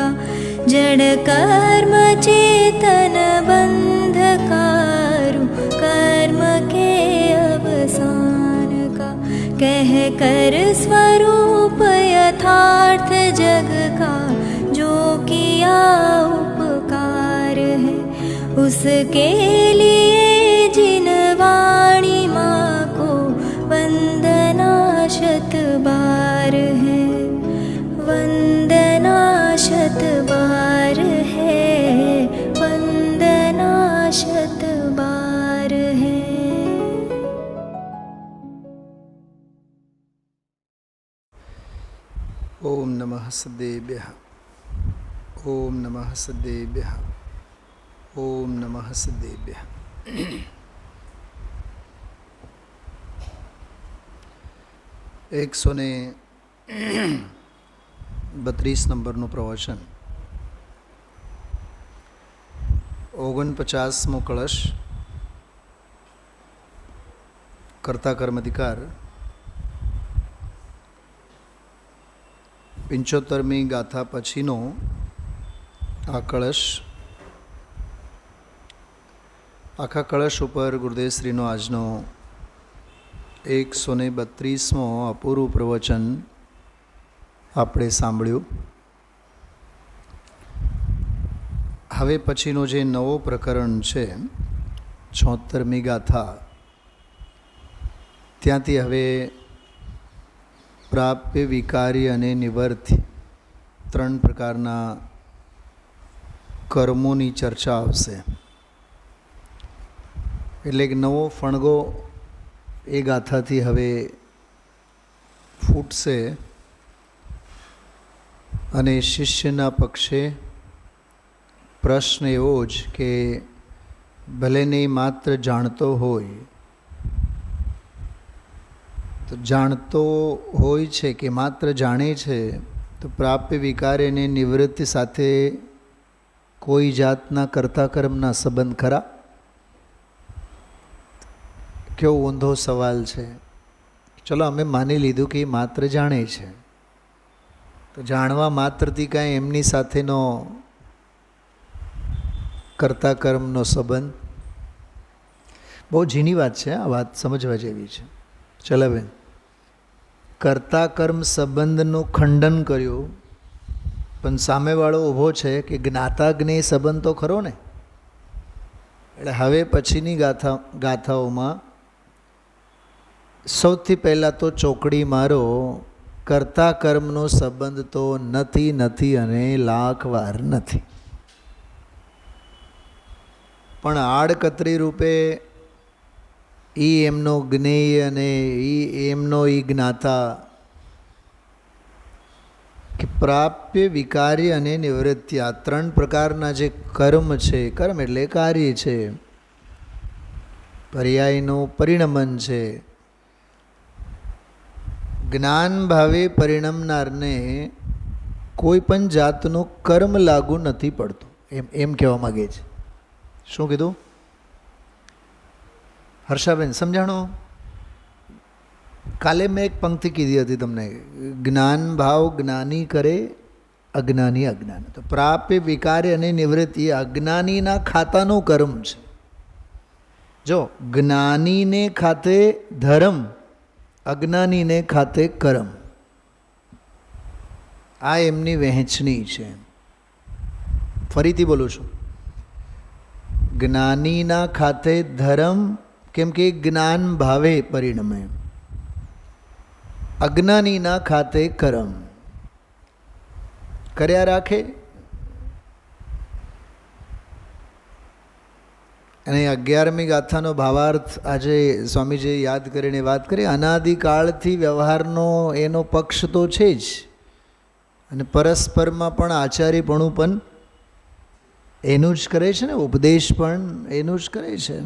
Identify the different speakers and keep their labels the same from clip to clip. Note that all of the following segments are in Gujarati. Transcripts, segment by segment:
Speaker 1: का जड़ कर्म चेतन बंधकारु कर्म के अवसान का कह कर स्वरूप यथार्थ जग का जो किया उपकार है उसके लिए जिन वाणी माँ को वंदना शत बार है वंदना शत बार है वंदना शत बार है।
Speaker 2: ओम नमः सदेभ्यः ओम नमः सदेभ्यः ओम नमः सदेभ्यः। 132 નંબરનું પ્રવચન 49મો કળશ કર્તા કર્મ અધિકાર 75મી ગાથા પછીનો આ કળશ આખા કળશ ઉપર ગુરુદેવશ્રીનો આજનો 132મો અપૂર્વ પ્રવચન આપણે સાંભળ્યું. હવે પછીનો જે નવો પ્રકરણ છે 76મી ગાથા, ત્યાંથી હવે પ્રાપ્ય, વિકારી અને નિવર્તી 3 પ્રકારના કર્મોની ચર્ચા આવશે. એટલે એક નવો ફણગો એ ગાથાથી હવે ફૂટશે અને શિષ્યના પક્ષે પ્રશ્ન એવો જ કે ભલે નહીં માત્ર જાણતો હોય તો જાણતો હોય છે કે માત્ર જાણે છે તો પ્રાપ્ય, વિકારી અને નિવૃત્તિ સાથે કોઈ જાતના કર્તા કર્મના સંબંધ ખરા? કેવો ઊંધો સવાલ છે. ચલો અમે માની લીધું કે એ માત્ર જાણે છે, તો જાણવા માત્રથી કાંઈ એમની સાથેનો કર્તા કર્મનો સંબંધ? બહુ ઝીણી વાત છે, આ વાત સમજવા જેવી છે. ચલો બેન, કર્તા કર્મ સંબંધનું ખંડન કર્યું, પણ સામેવાળો ઊભો છે કે જ્ઞાતા જ્ઞેય સંબંધ તો ખરો ને. એટલે હવે પછીની ગાથાઓમાં સૌથી પહેલાં તો ચોકડી મારો, કર્તા કર્મનો સંબંધ તો નથી નથી અને લાખ વાર નથી. પણ આડકતરી રૂપે એમનો જ્ઞેય અને એમનો જ્ઞાતા કે પ્રાપ્ય, વિકારી અને નિવૃત્તિ આ 3 પ્રકારના જે કર્મ છે, કર્મ એટલે કાર્ય છે, પર્યાયનું પરિણમન છે. જ્ઞાન ભાવે પરિણમનારને કોઈ પણ જાતનું કર્મ લાગુ નથી પડતું, એમ કહેવા માગે છે. શું કીધું હર્ષાબેન? સમજાણો? કાલે મેં એક પંક્તિ કીધી હતી તમને, જ્ઞાન ભાવ જ્ઞાની કરે, અજ્ઞાની અજ્ઞાન. તો પ્રાપ્ય, વિકારી અને નિવૃત્તિ અજ્ઞાનીના ખાતાનું કર્મ છે. જો જ્ઞાનીને ખાતે ધર્મ, અજ્ઞાનીને ખાતે કર્મ, આ એમની વહેંચણી છે. ફરીથી બોલું છું, જ્ઞાનીના ખાતે ધર્મ, કેમ કે જ્ઞાન ભાવે પરિણમે, અજ્ઞાનીના ખાતે કર્મ કર્યા રાખે. અને 11મી ગાથાનો ભાવાર્થ આજે સ્વામીજીએ યાદ કરીને વાત કરી. અનાદિકાળથી વ્યવહારનો એનો પક્ષ તો છે જ, અને પરસ્પરમાં પણ આચાર્યપણું પણ એનું જ કરે છે ને, ઉપદેશ પણ એનું જ કરે છે.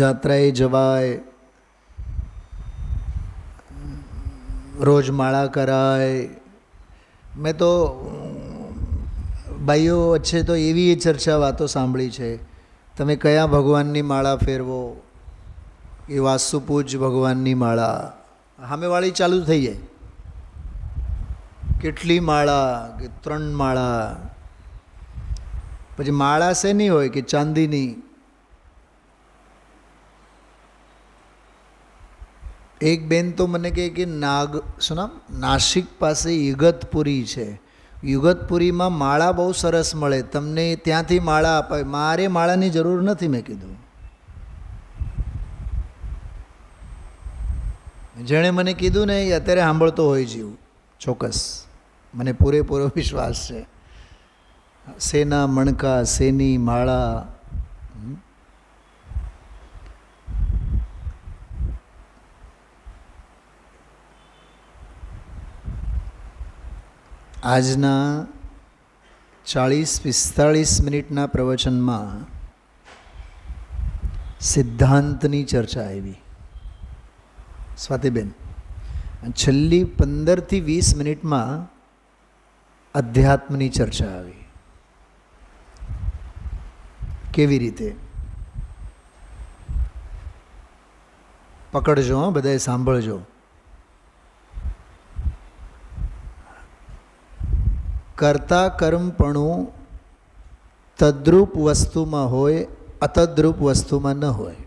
Speaker 2: જાત્રાએ જવાય, રોજ માળા કરાય. મેં તો ભાઈઓ વચ્ચે તો એવી ચર્ચા વાતો સાંભળી છે, તમે કયા ભગવાનની માળા ફેરવો, એ વાસુપૂજ ભગવાનની માળા સામેવાળી ચાલુ થઈ જાય. કેટલી માળા કે 3 માળા, પછી માળા શેની હોય કે ચાંદીની. એક બેન તો મને કહે કે શું નામ, નાસિક પાસે યુગતપુરી છે, યુગતપુરીમાં માળા બહુ સરસ મળે, તમને ત્યાંથી માળા અપાય. મારે માળાની જરૂર નથી, મેં કીધું. જેણે મને કીધું ને એ અત્યારે સાંભળતો હોય જીવ, ચોક્કસ, મને પૂરેપૂરો વિશ્વાસ છે. શેના મણકા, શેની માળા. આજના 40-45 મિનિટના પ્રવચનમાં સિદ્ધાંતની ચર્ચા આવી, સ્વાતિબેન. છેલ્લી 15થી 20 મિનિટમાં અધ્યાત્મની ચર્ચા આવી. કેવી રીતે? પકડજો, બધાએ સાંભળજો. કર્તા કર્મપણું તદ્રૂપ વસ્તુમાં હોય, અતદ્રૂપ વસ્તુમાં ન હોય.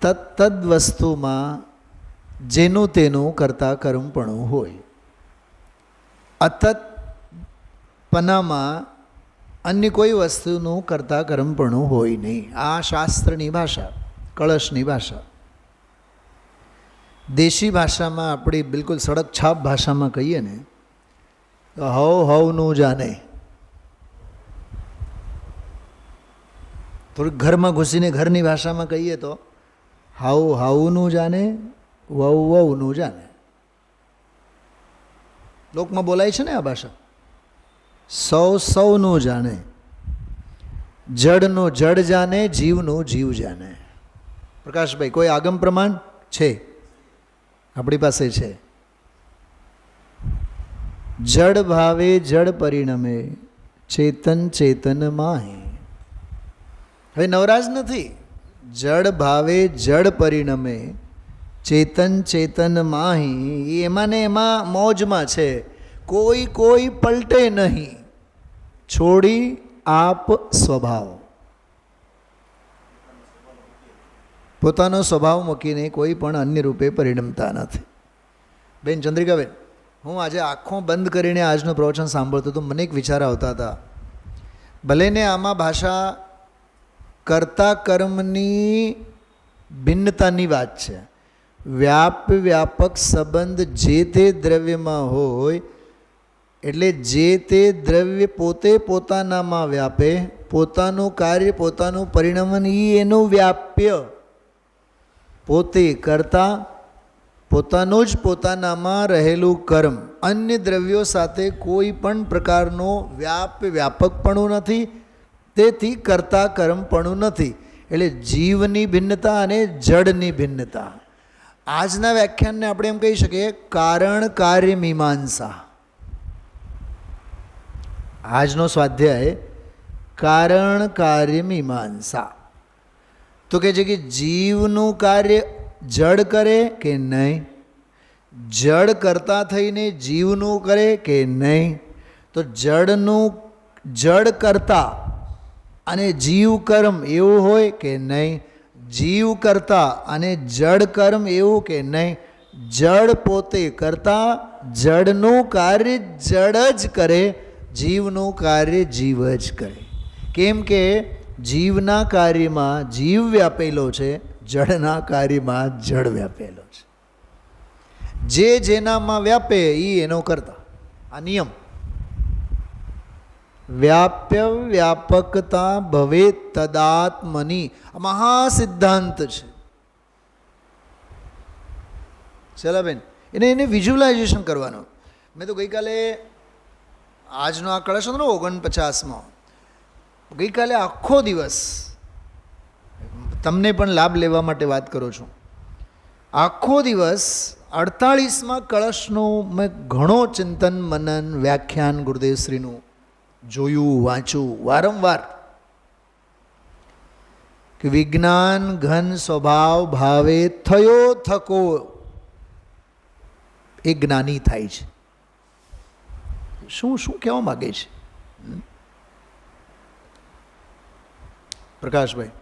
Speaker 2: તદ વસ્તુમાં જેનું તેનું કર્તા કર્મપણું હોય. અતત્પનામાં અન્ય કોઈ વસ્તુનું કર્તા કર્મપણું હોય નહીં. આ શાસ્ત્રની ભાષા, કળશની ભાષા. દેશી ભાષામાં આપણી બિલકુલ સડક છાપ ભાષામાં કહીએ ને તો હવનું જાણે. થોડીક ઘરમાં ઘૂસીને ઘરની ભાષામાં કહીએ તો હાવનું જાણે, વહુનું જાણે. લોકમાં બોલાય છે ને આ ભાષા. સૌનું જાણે, જડનું જડ જાણે, જીવનું જીવ જાણે. પ્રકાશભાઈ, કોઈ આગમ પ્રમાણ છે? આપણી પાસે છે. જડ ભાવે જડ પરિણમે, ચેતન ચેતન માહી. હવે નવરાજ નથી. જડ ભાવે જડ પરિણમે, ચેતન ચેતન માહી. એમાં ને એમાં મોજમાં છે. કોઈ પલટે નહીં, છોડી આપ સ્વભાવ. પોતાનો સ્વભાવ મૂકીને કોઈ પણ અન્ય રૂપે પરિણમતા નથી. બેન ચંદ્રિકાબેન, હું આજે આંખો બંધ કરીને આજનું પ્રવચન સાંભળતો તો મને એક વિચાર આવતા હતા. ભલે ને આમાં ભાષા કર્તા કર્મની ભિન્નતાની વાત છે. વ્યાપક સંબંધ જે તે દ્રવ્યમાં હોય, એટલે જે તે દ્રવ્ય પોતે પોતાનામાં વ્યાપે, પોતાનું કાર્ય પોતાનું પરિણમન એ એનું વ્યાપ્ય. પોતે કરતા પોતાનું જ પોતાનામાં રહેલું કર્મ અન્ય દ્રવ્યો સાથે કોઈ પણ પ્રકારનો વ્યાપકપણું નથી. તેથી કરતા કર્મપણું નથી. એટલે જીવની ભિન્નતા અને જડની ભિન્નતા. આજના વ્યાખ્યાનને આપણે એમ કહી શકીએ કારણ કાર્ય મીમાંસા. આજનો સ્વાધ્યાય કારણ કાર્ય મીમાંસા. તો કહે છે કે જીવનું કાર્ય જડ કરે કે નહીં, જડ કરતા થઈને જીવનું કરે કે નહીં. તો જડનું જડ કરતા અને જીવ કર્મ એવું હોય કે નહીં, જીવ કરતા અને જડ કર્મ એવું કે નહીં. જડ પોતે કરતા, જડનું કાર્ય જડ જ કરે, જીવનું કાર્ય જીવ જ કરે. કેમ કે જીવના કાર્યમાં જીવ વ્યાપેલો છે, જડના કાર્યમાં જડ વ્યાપેલો છે. જે જેનામાં વ્યાપે એ એનો કરતા. આ નિયમ. વ્યાપ્ય વ્યાપકતા ભવે તદાત્મની મહાસિદ્ધાંત છે. ચલાબેન, એને વિઝ્યુલાઇઝેશન કરવાનું. મેં તો ગઈકાલે આજનો આ કળશ હતો ને 49માં, ગઈકાલે આખો દિવસ તમને પણ લાભ લેવા માટે વાત કરું છું. આખો દિવસ 48માં કળશનું મેં ઘણો ચિંતન મનન વ્યાખ્યાન ગુરુદેવશ્રીનું જોયું, વાંચ્યું વારંવાર. કે વિજ્ઞાન ઘન સ્વભાવ ભાવે થયો થકો એ જ્ઞાની થાય છે. શું શું કહેવા માગે છે પ્રકાશભાઈ?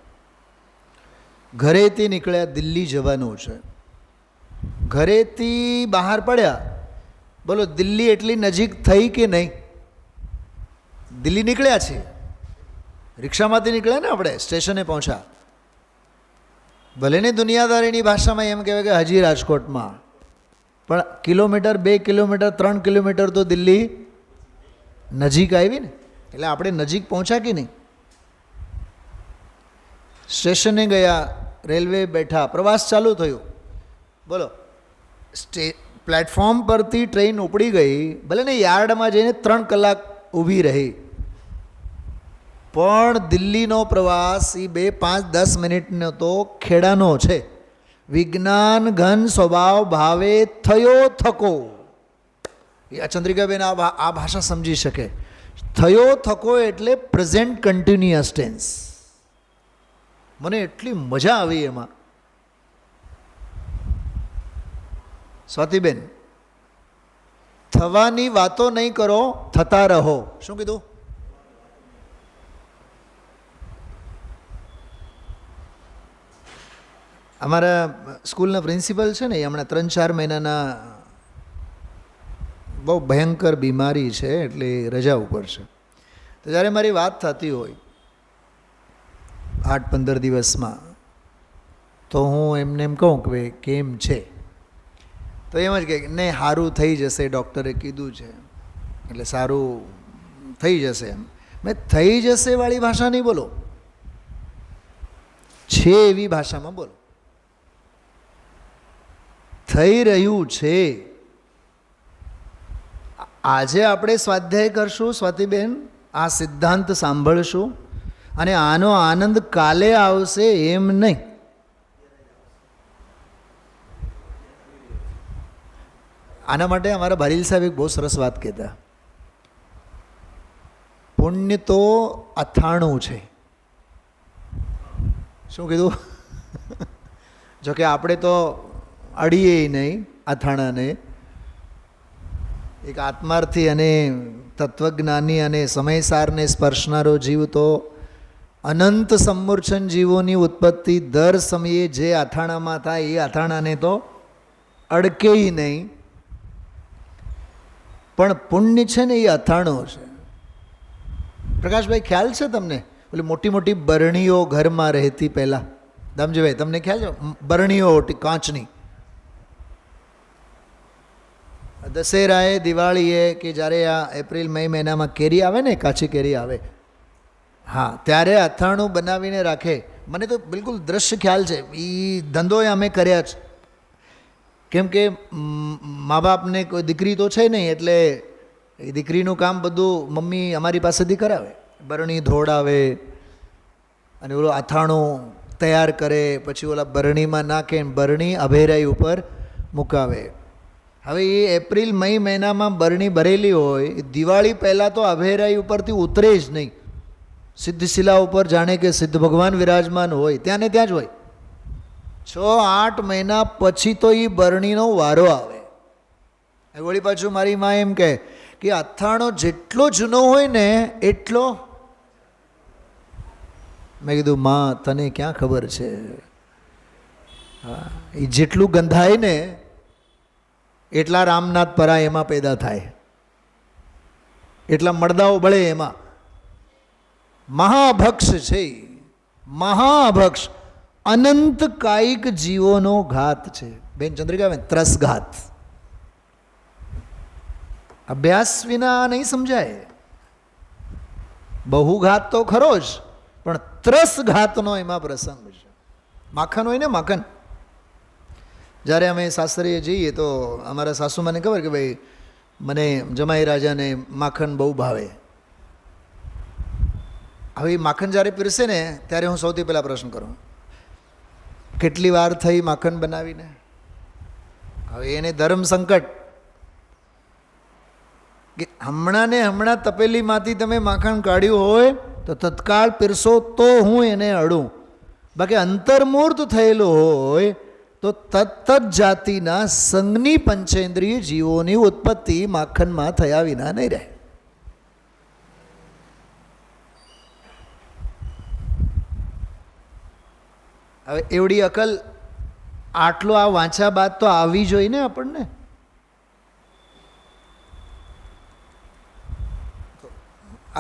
Speaker 2: ઘરેથી નીકળ્યા, દિલ્હી જવાનું છે, ઘરેથી બહાર પડ્યા, બોલો દિલ્હી એટલી નજીક થઈ કે નહીં? દિલ્હી નીકળ્યા છે, રિક્ષામાંથી નીકળ્યા ને આપણે, સ્ટેશને પહોંચ્યા. ભલે ને દુનિયાદારીની ભાષામાં એમ કહેવાય કે હજી રાજકોટમાં, પણ કિલોમીટર, 2 કિલોમીટર, 3 કિલોમીટર તો દિલ્હી નજીક આવી ને. એટલે આપણે નજીક પહોંચ્યા કે નહીં? સ્ટેશને ગયા, રેલવે બેઠા, પ્રવાસ ચાલુ થયો. બોલો પ્લેટફોર્મ પરથી ટ્રેન ઉપડી ગઈ, ભલે ને યાર્ડમાં જઈને 3 કલાક ઊભી રહી, પણ દિલ્હીનો પ્રવાસ એ 2, 5, 10 મિનિટનો તો ખેડાનો છે. વિજ્ઞાન ઘન સ્વભાવ ભાવે થયો થકો. એ ચંદ્રિકાબેન આ ભાષા સમજી શકે. થયો થકો એટલે પ્રેઝન્ટ કન્ટિન્યુઅસ ટેન્સ. મને એટલી મજા આવી એમાં. સ્વાતિબેન, થવાની વાતો નહીં કરો, થતા રહો. શું કીધું? અમારા સ્કૂલના પ્રિન્સિપલ છે ને, એ હમણાં 3-4 મહિનાના બહુ ભયંકર બીમારી છે, એટલે રજા ઉપર છે. તો જ્યારે મારી વાત થતી હોય 8-15 દિવસમાં, તો હું એમને એમ કહું કે ભાઈ કેમ છે, તો એમ જ કહે કે નહીં સારું થઈ જશે, ડૉક્ટરે કીધું છે એટલે સારું થઈ જશે. એમ મેં થઈ જશે વાળી ભાષા નહીં બોલો, છે એવી ભાષામાં બોલો. થઈ રહ્યું છે. આજે આપણે સ્વાધ્યાય કરશું સ્વાતિબેન, આ સિદ્ધાંત સાંભળશું, અને આનો આનંદ કાલે આવશે એમ નહીં. આના માટે અમારા ભારીલ સાહેબ એક બહુ સરસ વાત કહેતા, પુણ્ય તો અથાણું છે. શું કીધું? જોકે આપણે તો અડીએ નહીં અથાણાને. એક આત્માર્થી અને તત્વજ્ઞાની અને સમયસારને સ્પર્શનારો જીવ તો અનંત સમૂર્છન જીવોની ઉત્પત્તિ દર સમયે જે અથાણામાં થાય એ અથાણાને તો અડકેય નહીં. પણ પુણ્ય છે ને એ અથાણો છે. પ્રકાશભાઈ ખ્યાલ છે તમને? પેલી મોટી મોટી બરણીઓ ઘરમાં રહેતી પહેલાં, દામજીભાઈ તમને ખ્યાલ છે? બરણીઓ કાચની. દશેરાએ, દિવાળીએ, કે જ્યારે આ એપ્રિલ મે મહિનામાં કેરી આવે ને, કાચી કેરી આવે, હા, ત્યારે અથાણું બનાવીને રાખે. મને તો બિલકુલ દ્રશ્ય ખ્યાલ છે. એ ધંધોએ અમે કર્યા છે. કેમ કે મા બાપને કોઈ દીકરી તો છે નહીં, એટલે એ દીકરીનું કામ બધું મમ્મી અમારી પાસેથી કરાવે. બરણી ધોડાવે અને ઓલો અથાણું તૈયાર કરે, પછી ઓલા બરણીમાં નાખે, બરણી અભેરાઈ ઉપર મુકાવે. હવે એ એપ્રિલ મે મહિનામાં બરણી ભરેલી હોય, દિવાળી પહેલાં તો અભેરાઈ ઉપરથી ઉતરે જ નહીં. સિદ્ધશિલા ઉપર જાણે કે સિદ્ધ ભગવાન વિરાજમાન હોય, ત્યાં ને ત્યાં જ હોય. 6-8 મહિના પછી તો એ બરણીનો વારો આવે. વળી પાછું મારી મા એમ કહે કે અથાણો જેટલો જૂનો હોય ને એટલો. મેં કીધું માં તને ક્યાં ખબર છે? હા, એ જેટલું ગંધાય ને એટલા રામનાથ પરા એમાં પેદા થાય, એટલા મળદાઓ બળે એમાં. મહાભક્ષ છે, મહાભક્ષ, અનંત કાયિક જીવોનો ઘાત છે. બેન ચંદ્રિકા, ત્રસઘાત. અભ્યાસ વિના નહીં સમજાય. બહુઘાત તો ખરો જ, પણ ત્રસઘાતનો એમાં પ્રસંગ છે. માખણ હોય ને, માખણ. જ્યારે અમે સાસરીએ જઈએ તો અમારા સાસુમાને ખબર કે ભાઈ મને જમાઈ રાજાને માખણ બહુ ભાવે. હવે માખણ જ્યારે પીરસે ને ત્યારે હું સૌથી પહેલાં પ્રશ્ન કરું, કેટલી વાર થઈ માખણ બનાવીને? હવે એને ધર્મ સંકટ કે હમણાં ને હમણાં તપેલીમાંથી તમે માખણ કાઢ્યું હોય તો તત્કાળ પીરસો તો હું એને અડું, બાકી અંતર્મૂર્ત થયેલું હોય તો તત્ત જાતિના સંઘની પંચેન્દ્રિય જીવોની ઉત્પત્તિ માખણમાં થયા વિના નહીં રહે. હવે એવડી અકલ આટલો આ વાંચ્યા બાદ તો આવી જોઈએ ને આપણને.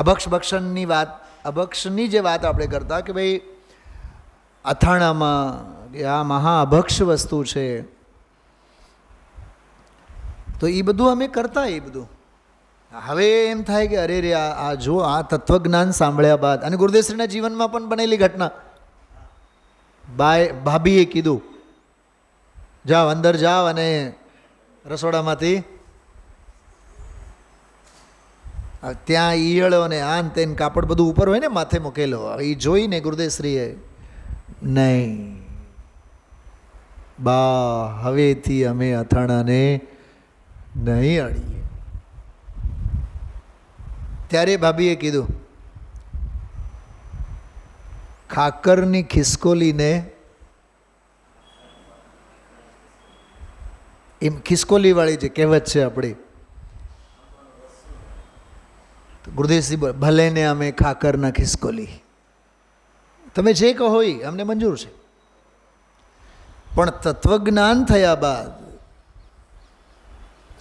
Speaker 2: અભક્ષ ભક્ષણની વાત, અભક્ષની જે વાત આપણે કરતા કે ભાઈ અથાણામાં આ મહા અભક્ષ વસ્તુ છે, તો એ બધું અમે કરતા. એ બધું હવે એમ થાય કે અરે રે આ જો આ તત્વજ્ઞાન સાંભળ્યા બાદ, અને ગુરુદેવશ્રીના જીવનમાં પણ બનેલી ઘટના, ભાભીએ કીધું જાઓ અંદર જાઓ અને રસોડામાંથી ત્યાં ઈયળો ને આન તેન કાપડ બધું ઉપર હોય ને માથે મૂકેલો, એ જોઈને ગુરુદેવશ્રીએ નહીં બા હવેથી અમે અથાણાને નહીં અડીએ. ત્યારે ભાભીએ કીધું ખાકરની ખિસકોલીને, એમ ખિસકોલી વાળી જે કહેવત છે આપણી, ગુરુદેવશ્રી ભલે ને અમે ખાકરના ખિસકોલી, તમે જે કહો એ અમને મંજૂર છે. પણ તત્વજ્ઞાન થયા બાદ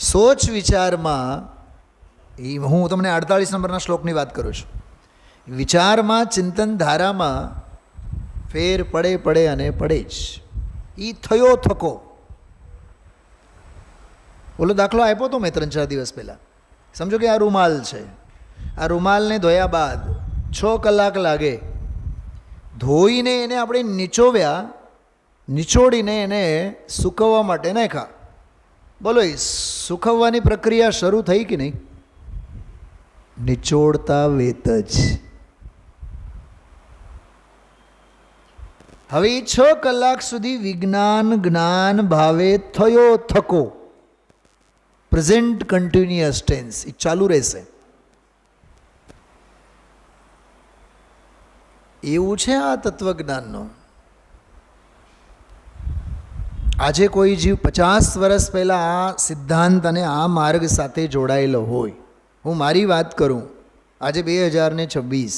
Speaker 2: સોચ વિચારમાં, હું તમને 48 નંબરના શ્લોકની વાત કરું છું, વિચારમાં ચિંતન ધારામાં ફેર પડે અને પડે જ. એ થયો થકો. ઓલો દાખલો આપ્યો તો મેં 3-4 દિવસ પહેલાં. સમજો કે આ રૂમાલ છે, આ રૂમાલને ધોયા બાદ 6 કલાક લાગે. ધોઈને એને આપણે નીચોવ્યા, નીચોડીને એને સૂકવવા માટે નાખ્યા. બોલો એ સૂકવવાની પ્રક્રિયા શરૂ થઈ કે નહીં? નીચોડતા વેત જ. હવે 6 કલાક સુધી વિજ્ઞાન જ્ઞાન ભાવે થયો થકો, પ્રેઝન્ટ કન્ટિન્યુઅસ ટેન્સ, એ ચાલુ રહેશે. એવું છે આ તત્વજ્ઞાનનો. આજે કોઈ જીવ 50 વર્ષ પહેલાં આ સિદ્ધાંત અને આ માર્ગ સાથે જોડાયેલો હોય, હું મારી વાત કરું, આજે 2026,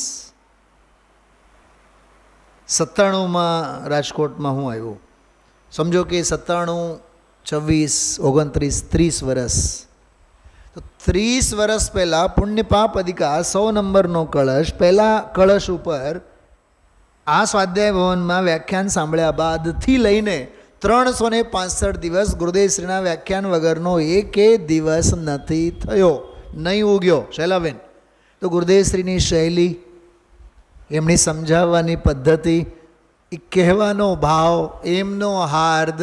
Speaker 2: 97માં રાજકોટમાં હું આવ્યો. સમજો કે 97, 26, 29, 30 વર્ષ. તો 30 વર્ષ પહેલાં પુણ્ય પાપ અધિકાર 100 નંબરનો કળશ, પહેલાં કળશ ઉપર આ સ્વાધ્યાય ભવનમાં વ્યાખ્યાન સાંભળ્યા બાદથી લઈને 365 દિવસ ગુરુદેવશ્રીના વ્યાખ્યાન વગરનો એકે દિવસ નથી થયો, નહીં ઉગ્યો. શૈલાબેન, તો ગુરુદેવશ્રીની શૈલી, એમની સમજાવવાની પદ્ધતિ, એ કહેવાનો ભાવ, એમનો હાર્દ,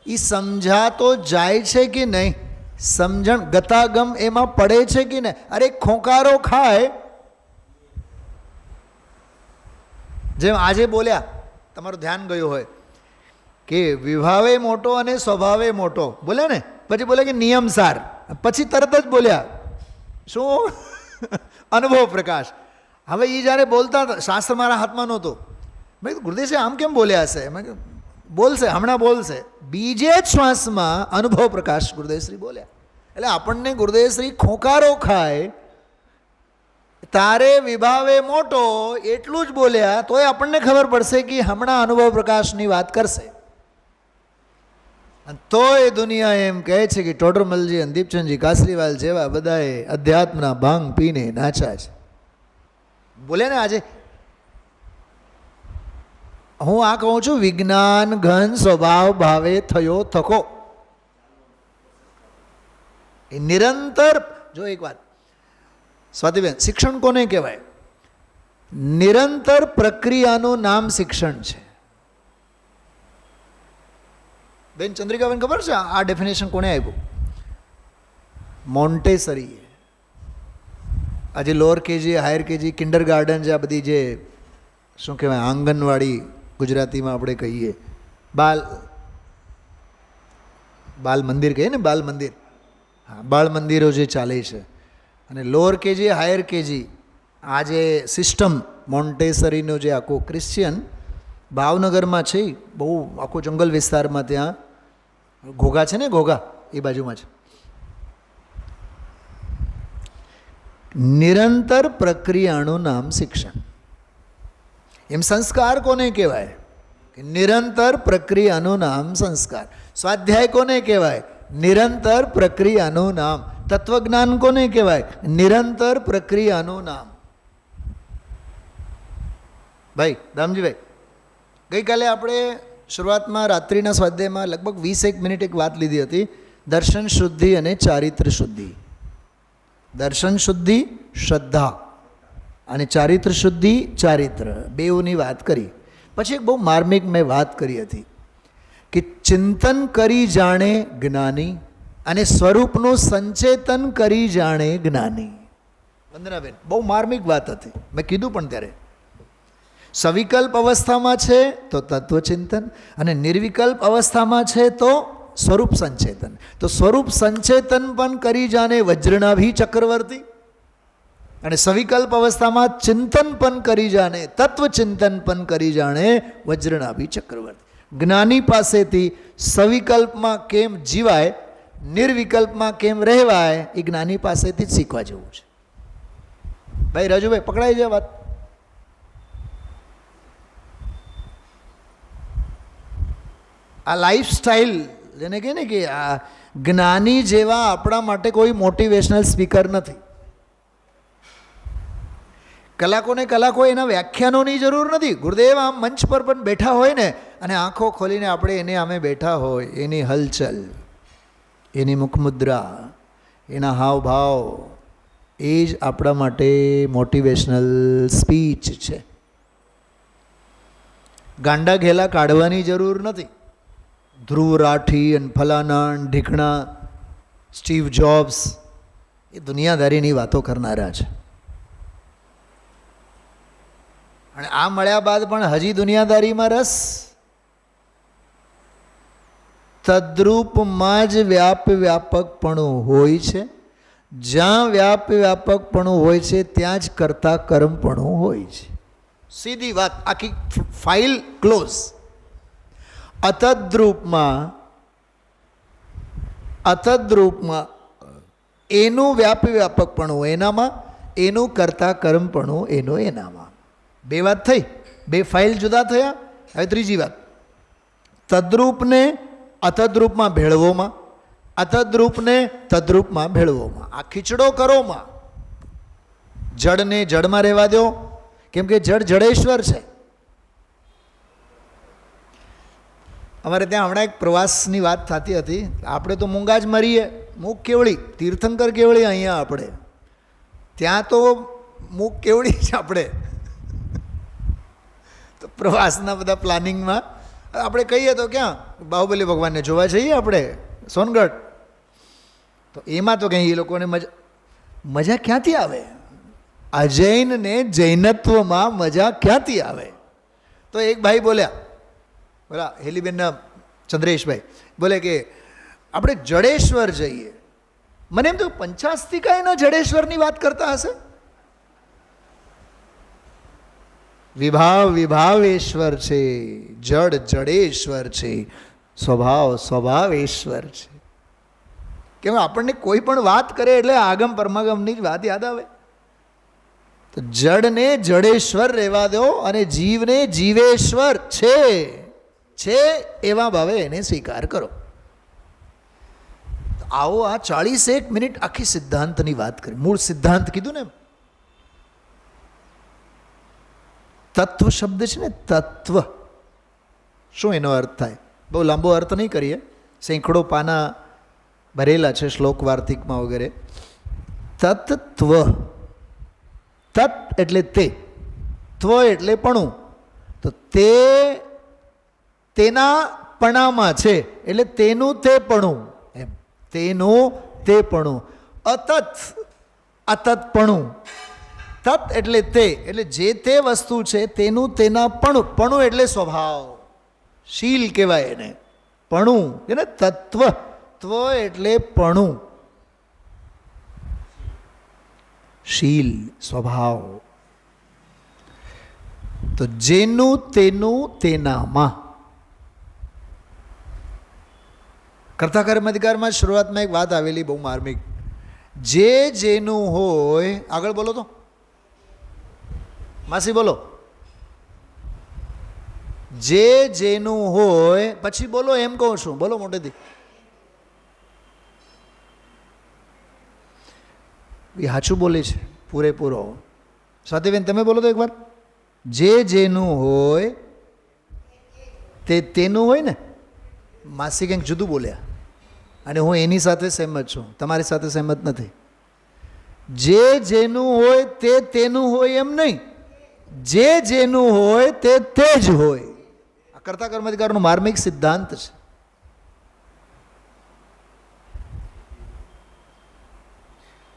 Speaker 2: એ સમજાતો જાય છે કે નહીં? સમજણ ગતાગમ એમાં પડે છે કે નહીં? અરે ખોંકારો ખાય, જેમ આજે બોલ્યા, તમારું ધ્યાન ગયું હોય કે વિભાવે મોટો અને સ્વભાવે મોટો બોલ્યા ને, પછી બોલ્યા કે નિયમસાર, પછી તરત જ બોલ્યા શું? અનુભવ પ્રકાશ. હવે એ જ્યારે બોલતા હતા, શાસ્ત્ર મારા હાથમાં નહોતું. મેં કીધું ગુરુદેવજી આમ કેમ બોલ્યા હશે? મેં કીધું બોલશે, હમણાં બોલશે. બીજે જ શ્વાસમાં અનુભવ પ્રકાશ ગુરુદેવશ્રી બોલ્યા. એટલે આપણને ગુરુદેવશ્રી ખોંકારો ખાય તારે વિભાવે મોટો એટલું જ બોલ્યા, તોય આપણને ખબર પડશે કે હમણાં અનુભવ પ્રકાશની વાત કરશે. તોય દુનિયા એમ કહે છે કે ટોડરમલજી અને દીપચંદજી કાસરીવાલ જેવા બધાએ અધ્યાત્મના ભાંગ પીને નાચ્યા છે. બોલે ને આજે હું આ કહું છું, વિજ્ઞાન ઘન સ્વભાવ ભાવે થયો થકો. એ નિરંતર. જો એક વાત સ્વાતિબેન, શિક્ષણ કોને કહેવાય? નિરંતર પ્રક્રિયાનું નામ શિક્ષણ છે. બેન ચંદ્રિકાબેન ખબર છે આ ડેફિનેશન કોને આપ્યું? મોન્ટેસરીએ. આજે lower KG, higher KG, kinder garden, જે આ બધી જે શું કહેવાય આંગણવાડી ગુજરાતીમાં આપણે કહીએ, બાલ મંદિર કહીએ ને, બાલ મંદિર, હા, બાળ મંદિરો જે ચાલે છે, અને લોઅર કેજી હાયર કેજી, આ જે સિસ્ટમ મોન્ટેસરીનો જે આખો ક્રિશ્ચિયન ભાવનગરમાં છે, બહુ આખો જંગલ વિસ્તારમાં ત્યાં ઘોઘા છે ને, ઘોઘા એ બાજુમાં છે. નિરંતર પ્રક્રિયાનું નામ શિક્ષણ. એમ સંસ્કાર કોને કહેવાય? નિરંતર પ્રક્રિયાનું નામ સંસ્કાર. સ્વાધ્યાય કોને કહેવાય? નિરંતર પ્રક્રિયાનું નામ. તત્વજ્ઞાન કોને કહેવાય? નિરંતર પ્રક્રિયાનું નામ. ભાઈ દામજીભાઈ, ગઈકાલે આપણે શરૂઆતમાં રાત્રિના સ્વાધ્યાયમાં લગભગ 20 મિનિટ એક વાત લીધી હતી, દર્શન શુદ્ધિ અને ચારિત્ર શુદ્ધિ. દર્શન શુદ્ધિ શ્રદ્ધા અને ચારિત્ર શુદ્ધિ ચારિત્ર, બેઉની વાત કરી. પછી એક બહુ માર્મિક મેં વાત કરી હતી કે ચિંતન કરી જાણે જ્ઞાની અને સ્વરૂપનું સંચેતન કરી જાણે જ્ઞાની. વંદનાબેન, બહુ માર્મિક વાત હતી, મેં કીધું પણ ત્યારે. સવિકલ્પ અવસ્થામાં છે તો તત્વચિંતન, અને નિર્વિકલ્પ અવસ્થામાં છે તો સ્વરૂપ સંચેતન. તો સ્વરૂપ સંચેતન પણ કરી જાણે વજ્રનાભી ચક્રવર્તી, અને સવિકલ્પ અવસ્થામાં ચિંતન પણ કરી જાણે, તત્વચિંતન પણ કરી જાણે વજ્રનાભી ચક્રવર્તી. જ્ઞાની પાસેથી સવિકલ્પમાં કેમ જીવાય, નિર્વિકલ્પમાં કેમ રહેવાય, એ જ્ઞાની પાસેથી જ શીખવા જેવું છે. ભાઈ રાજુભાઈ, પકડાઈ જાય વાત. આ લાઈફસ્ટાઈલ જેને કહે ને કે આ જ્ઞાની જેવા આપણા માટે કોઈ મોટિવેશનલ સ્પીકર નથી. કલાકો એના વ્યાખ્યાનોની જરૂર નથી. ગુરુદેવ આમ મંચ પર પણ બેઠા હોય ને, અને આંખો ખોલીને આપણે એને આમે બેઠા હોય, એની હલચલ, એની મુખમુદ્રા, એના હાવભાવ, એ જ આપણા માટે મોટિવેશનલ સ્પીચ છે. ગાંડા ઘેલા કાઢવાની જરૂર નથી. ધ્રુવ રાઠી અને ફલાના ઢીકણા, સ્ટીવ જોબ્સ, એ દુનિયાદારીની વાતો કરનારા છે. અને આ મળ્યા બાદ પણ હજી દુનિયાદારીમાં રસ. તદ્રૂપમાં જ વ્યાપકપણું હોય છે. જ્યાં વ્યાપકપણું હોય છે ત્યાં જ કરતા કર્મપણું હોય છે. સીધી વાત, આખી ફાઇલ ક્લોઝ. અતદ્રૂપમાં એનું વ્યાપકપણું એનામાં, એનું કરતા કર્મપણું એનું એનામાં. બે વાત થઈ, બે ફાઇલ જુદા થયા. હવે ત્રીજી વાત, તદ્રૂપને અતદ્રૂપમાં ભેળવોમાં, અતદ્રૂપને તદ્રૂપમાં ભેળવોમાં. આ ખીચડો કરોમાં. જડને જડમાં રહેવા દો, કેમ કે જડ જડેશ્વર છે. અમારે ત્યાં હમણાં એક પ્રવાસની વાત થતી હતી. આપણે તો મૂંગા જ મરીએ, મૂક કેવળી, તીર્થંકર કેવળી અહીંયા આપણે, ત્યાં તો મૂક કેવળી જ આપણે. તો પ્રવાસના બધા પ્લાનિંગમાં આપણે કહીએ તો ક્યાં બાહુબલી ભગવાનને જોવા જઈએ આપણે સોનગઢ, તો એમાં તો કંઈ એ લોકોને મજા ક્યાંથી આવે? અજૈનને જૈનત્વમાં મજા ક્યાંથી આવે? તો એક ભાઈ બોલ્યા, બોલા હેલીબેનના ચંદ્રેશભાઈ બોલે કે આપણે જડેશ્વર જઈએ. મને એમ તો પંચાસ્તિકાયના જડેશ્વરની વાત કરતા હશે. વિભાવેશ્વર છે, જડ જડેશ્વર છે, સ્વભાવેશ્વર છે. કેમ આપણને કોઈ પણ વાત કરે એટલે આગમ પરમાગમની જ વાત યાદ આવે. તો જડને જડેશ્વર રહેવા દો અને જીવને જીવેશ્વર છે એવા ભાવે એને સ્વીકાર કરો. આવો આ 41 મિનિટ આખી સિદ્ધાંતની વાત કરી. મૂળ સિદ્ધાંત કીધું ને, તત્વ શબ્દ છે ને, તત્વ શું એનો અર્થ થાય? બહુ લાંબો અર્થ નહીં કરીએ, સેંકડો પાના ભરેલા છે શ્લોક વાર્તિકમાં વગેરે. તત્વ, તત્ એટલે તે, ત્વ એટલે પણું. તો તે તેના પણામાં છે એટલે તેનું તે પણું, એમ તેનું તે પણું. અતત, અતતપણું. તત એટલે તે, એટલે જે તે વસ્તુ છે તેનું તેના પણું. પણું એટલે સ્વભાવ, શીલ કહેવાય એને. પણું એને તત્વ, ત્વ એટલે પણું, શીલ, સ્વભાવ. તો જેનું તેનું તેનામાં. કર્તા કર્મ અધિકારમાં શરૂઆતમાં એક વાત આવેલી બહુ માર્મિક, જે જેનું હોય, આગળ બોલો તો માસી બોલો, જે જેનું હોય, પછી બોલો એમ કહું છું, બોલો મોટેથી. એ સાચું બોલે છે પૂરેપૂરો. સ્વાતિબેન તમે બોલો તો એકવાર, જે જેનું હોય તે તેનું હોય ને. માસી કંઈક જુદું બોલ્યા અને હું એની સાથે સહેમત છું, તમારી સાથે સહેમત નથી. જે જેનું હોય તે તેનું હોય એમ નહીં, જે જેનું હોય તે તે જ હોય. આ કર્તા કર્મ અધિકારનો માર્મિક સિદ્ધાંત છે.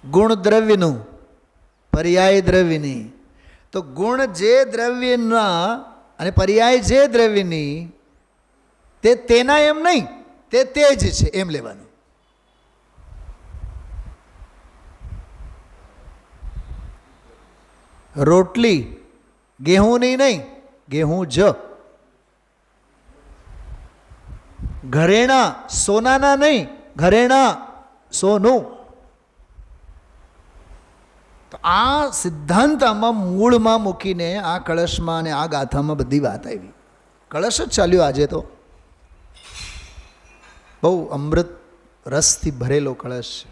Speaker 2: ગુણ દ્રવ્યનું, પર્યાય દ્રવ્યની. તો ગુણ જે દ્રવ્યના અને પર્યાય જે દ્રવ્યની તે તેના એમ નહીં, તે તે જ છે એમ લેવાનું. રોટલી ગેહુંની નહીં, ગેહું જ. ઘરેણાં સોનાના નહીં, ઘરેણાં સોનું. તો આ સિદ્ધાંત આમાં મૂળમાં મૂકીને આ કળશમાં અને આ ગાથામાં બધી વાત આવી. કળશ જ ચાલ્યો આજે તો, બહુ અમૃત રસથી ભરેલો કળશ છે.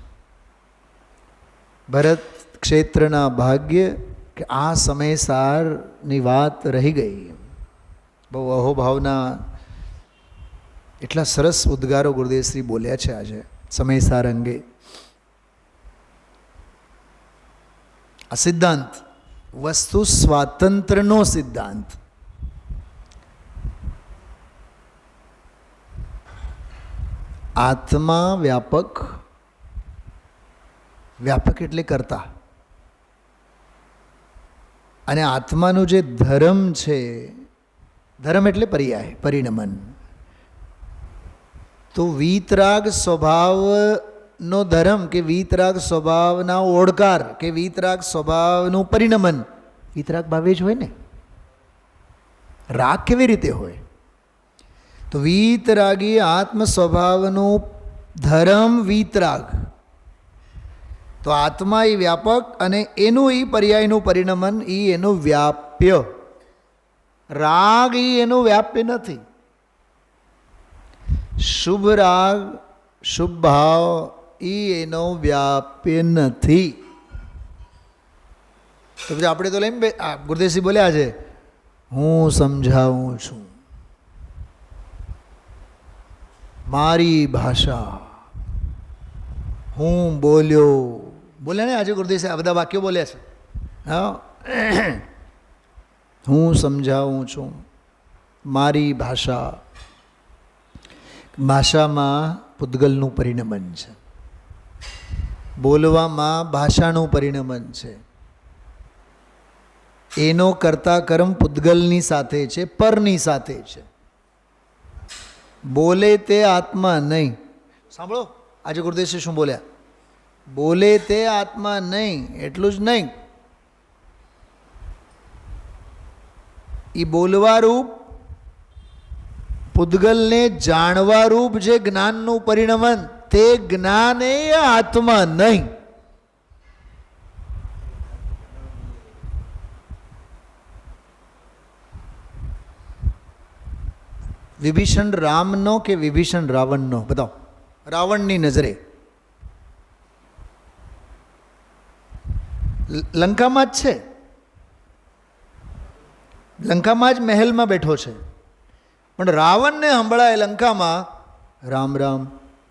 Speaker 2: ભરત ક્ષેત્રના ભાગ્ય કે આ સમયસારની વાત રહી ગઈ. બહુ અહોભાવના એટલા સરસ ઉદ્ગારો ગુરુદેવશ્રી બોલ્યા છે આજે સમયસાર અંગે. આ સિદ્ધાંત વસ્તુ સ્વાતંત્રનો સિદ્ધાંત. આત્મા વ્યાપક, વ્યાપક એટલે કરતા, અને આત્માનું જે ધર્મ છે, ધર્મ એટલે પર્યાય, પરિણમન. તો વીતરાગ સ્વભાવનો ધર્મ કે વીતરાગ સ્વભાવના ઓળકાર કે વીતરાગ સ્વભાવનું પરિણમન, વીતરાગ ભાવે જ હોય ને. રાગ કેવી રીતે હોય? તો વીતરાગી આત્મ સ્વભાવનું ધર્મ વીતરાગ. તો આત્મા એ વ્યાપક અને એનું એ પર્યાયનું પરિણમન એ એનું વ્યાપ્ય. રાગ એ એનું વ્યાપ્ય નથી. શુભ રાગ, શુભ ભાવ એ એનો વ્યાપ્ય નથી. તો પછી આપણે તો લઈને ગુરુદેવસિંહ બોલ્યા છે, હું સમજાવું છું, મારી ભાષા, હું બોલ્યો. બોલ્યા ને આજે ગુરુદેવસિંહ આ બધા વાક્યો બોલ્યા છે. હા, હું સમજાવું છું, મારી ભાષા. ભાષામાં પૂતગલનું પરિણમન છે, બોલવામાં ભાષાનું પરિણમન છે. એનો કર્તા કર્મ પૂતગલની સાથે છે, પરની સાથે છે. બોલે તે આત્મા નહીં. સાંભળો આજે ગુરુદેવસિંહ શું બોલ્યા? બોલે તે આત્મા નહીં, એટલું જ નહીં, એ બોલવા રૂપ પૂતગલને જાણવા રૂપ જે જ્ઞાનનું પરિણમન, તે જ્ઞાન એ આત્મા નહીં. વિભીષણ રામનો કે વિભીષણ રાવણનો? બતાવો. રાવણની નજરે લંકામાં જ છે, લંકામાં જ મહેલમાં બેઠો છે, પણ રાવણને સંભળાય લંકામાં રામ રામ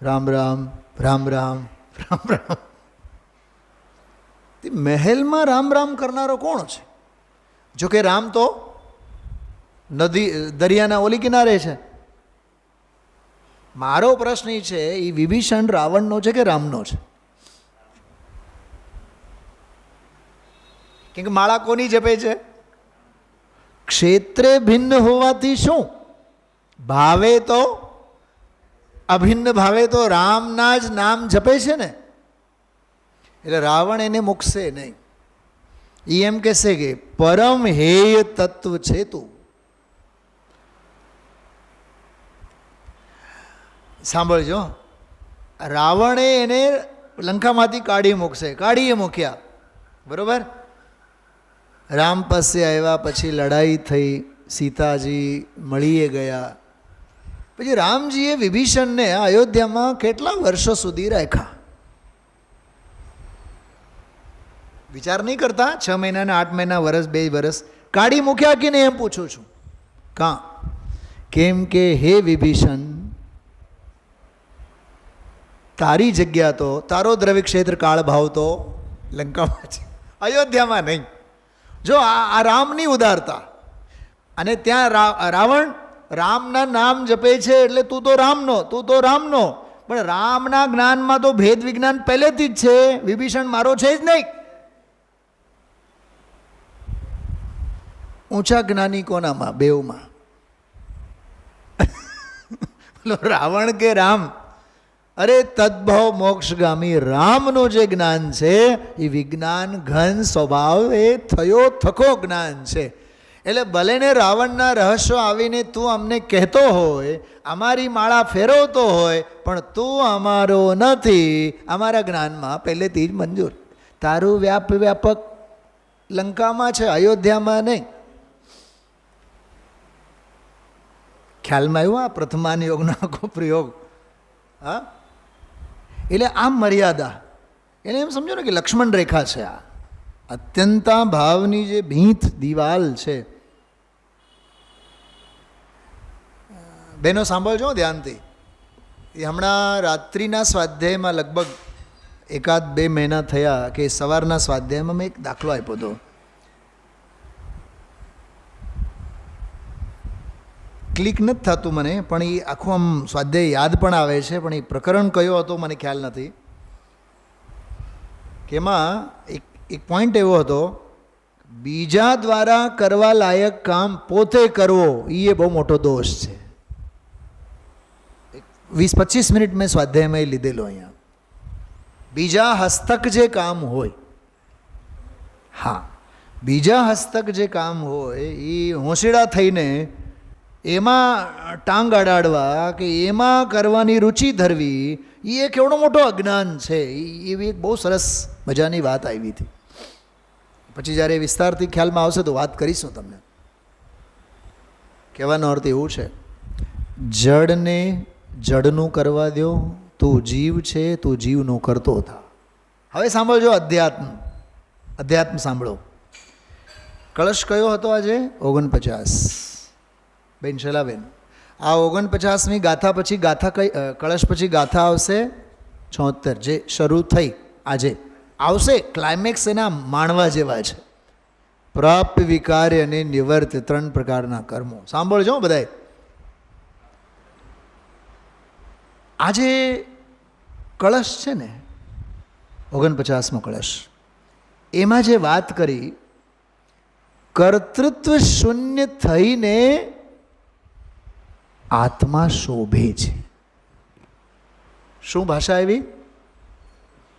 Speaker 2: રામ રામ રામ રામ રામ રામ. મહેલમાં રામ રામ કરનારો કોણ છે? જોકે રામ તો નદી દરિયાના ઓલી કિનારે છે. મારો પ્રશ્ન એ છે, એ વિભીષણ રાવણનો છે કે રામનો છે? કેમ કે માળા કોની જપે છે? ક્ષેત્રે ભિન્ન હોવાથી શું ભાવે તો અભિન્ન ભાવે તો રામના જ નામ જપે છે ને. એટલે રાવણ એને મૂકશે નહીં. એ એમ કહેશે કે પરમ હેય તત્વ છે તું. સાંભળજો, રાવણે એને લંકામાંથી કાઢી મૂકશે, કાઢીએ મૂક્યા, બરાબર. રામ પાસે આવ્યા, પછી લડાઈ થઈ, સીતાજી મળીએ ગયા. પછી રામજીએ વિભીષણને અયોધ્યામાં કેટલા વર્ષો સુધી રાખ્યા? વિચાર નહીં કરતા? 6 મહિના, 8 મહિના, વર્ષ, 2 વર્ષ કાઢી મૂક્યા કે નહીં, એમ પૂછું છું. કાં? કેમ કે હે વિભીષણ, તારી જગ્યા તો, તારો દ્રવ્ય ક્ષેત્ર કાળ ભાવ તો લંકામાં છે, અયોધ્યામાં નહીં. જો આ રામની ઉદારતા. અને ત્યાં રાવણ રામના નામ જપે છે, એટલે તું તો રામનો, તું તો રામનો. પણ રામના જ્ઞાનમાં તો ભેદ વિજ્ઞાન પહેલેથી જ છે. વિભીષણ મારો છે જ નહીં. ઊંચા જ્ઞાની કોનામાં? બેઉમાં. રાવણ કે રામ? અરે તદ્ભવ મોક્ષગામી રામનું જે જ્ઞાન છે એ વિજ્ઞાન ઘન સ્વભાવ, એ થયો થકો જ્ઞાન છે. એટલે ભલે ને રાવણના રહસ્યો આવીને તું અમને કહેતો હોય, અમારી માળા ફેરવતો હોય, પણ તું અમારો નથી, અમારા જ્ઞાનમાં પહેલેથી જ મંજૂર. તારું વ્યાપક લંકામાં છે, અયોધ્યામાં નહીં. ખ્યાલમાં આવ્યું આ પ્રથમાન યોગનો આખો પ્રયોગ? હા, એટલે આમ મર્યાદા. એટલે એમ સમજો ને કે લક્ષ્મણ રેખા છે. આ અત્યંતા ભાવની જે ભીંત દિવાલ છે. બહેનો સાંભળજો ધ્યાનથી. એ હમણાં રાત્રિના સ્વાધ્યાયમાં લગભગ 1-2 મહિના થયા કે સવારના સ્વાધ્યાયમાં મેં એક દાખલો આપ્યો હતો. ક્લિક નથી થતું મને, પણ એ આખું આમ સ્વાધ્યાય યાદ પણ આવે છે, પણ એ પ્રકરણ કયો હતો મને ખ્યાલ નથી. કે એમાં એક પોઈન્ટ એવો હતો, બીજા દ્વારા કરવા લાયક કામ પોતે કરવો એ બહુ મોટો દોષ છે. 20-25 મિનિટ મેં સ્વાધ્યાયમાં એ લીધેલો અહીંયા. બીજા હસ્તક જે કામ હોય, હા, બીજા હસ્તક જે કામ હોય એ હોંશેડા થઈને એમાં ટાંગ અડાડવા કે એમાં કરવાની રુચિ ધરવી, એ એક એવડો મોટો અજ્ઞાન છે. એવી એક બહુ સરસ મજાની વાત આવી હતી. પછી જ્યારે વિસ્તારથી ખ્યાલમાં આવશે તો વાત કરીશું તમને. કહેવાનો અર્થ એવું છે, જડને જડનું કરવા દો, તું જીવ છે, તું જીવનું કરતો થા. હવે સાંભળજો અધ્યાત્મ સાંભળો. કળશ કયો હતો આજે? 49. બેન શૈલાબેન, આ 49મી ગાથા પછી ગાથા કઈ? કળશ પછી ગાથા આવશે 76, જે શરૂ થઈ આજે આવશે. ક્લાઇમેક્સ એના માણવા જેવા છે. પ્રાપ્ય, વિકાર્ય અને નિવર્ત 3 પ્રકારના કર્મો. સાંભળજો બધાય. આજે કળશ છે ને, 49મો કળશ, એમાં જે વાત કરી, કર્તૃત્વ શૂન્ય થઈને આત્મા શોભે છે. શું ભાષા આવી?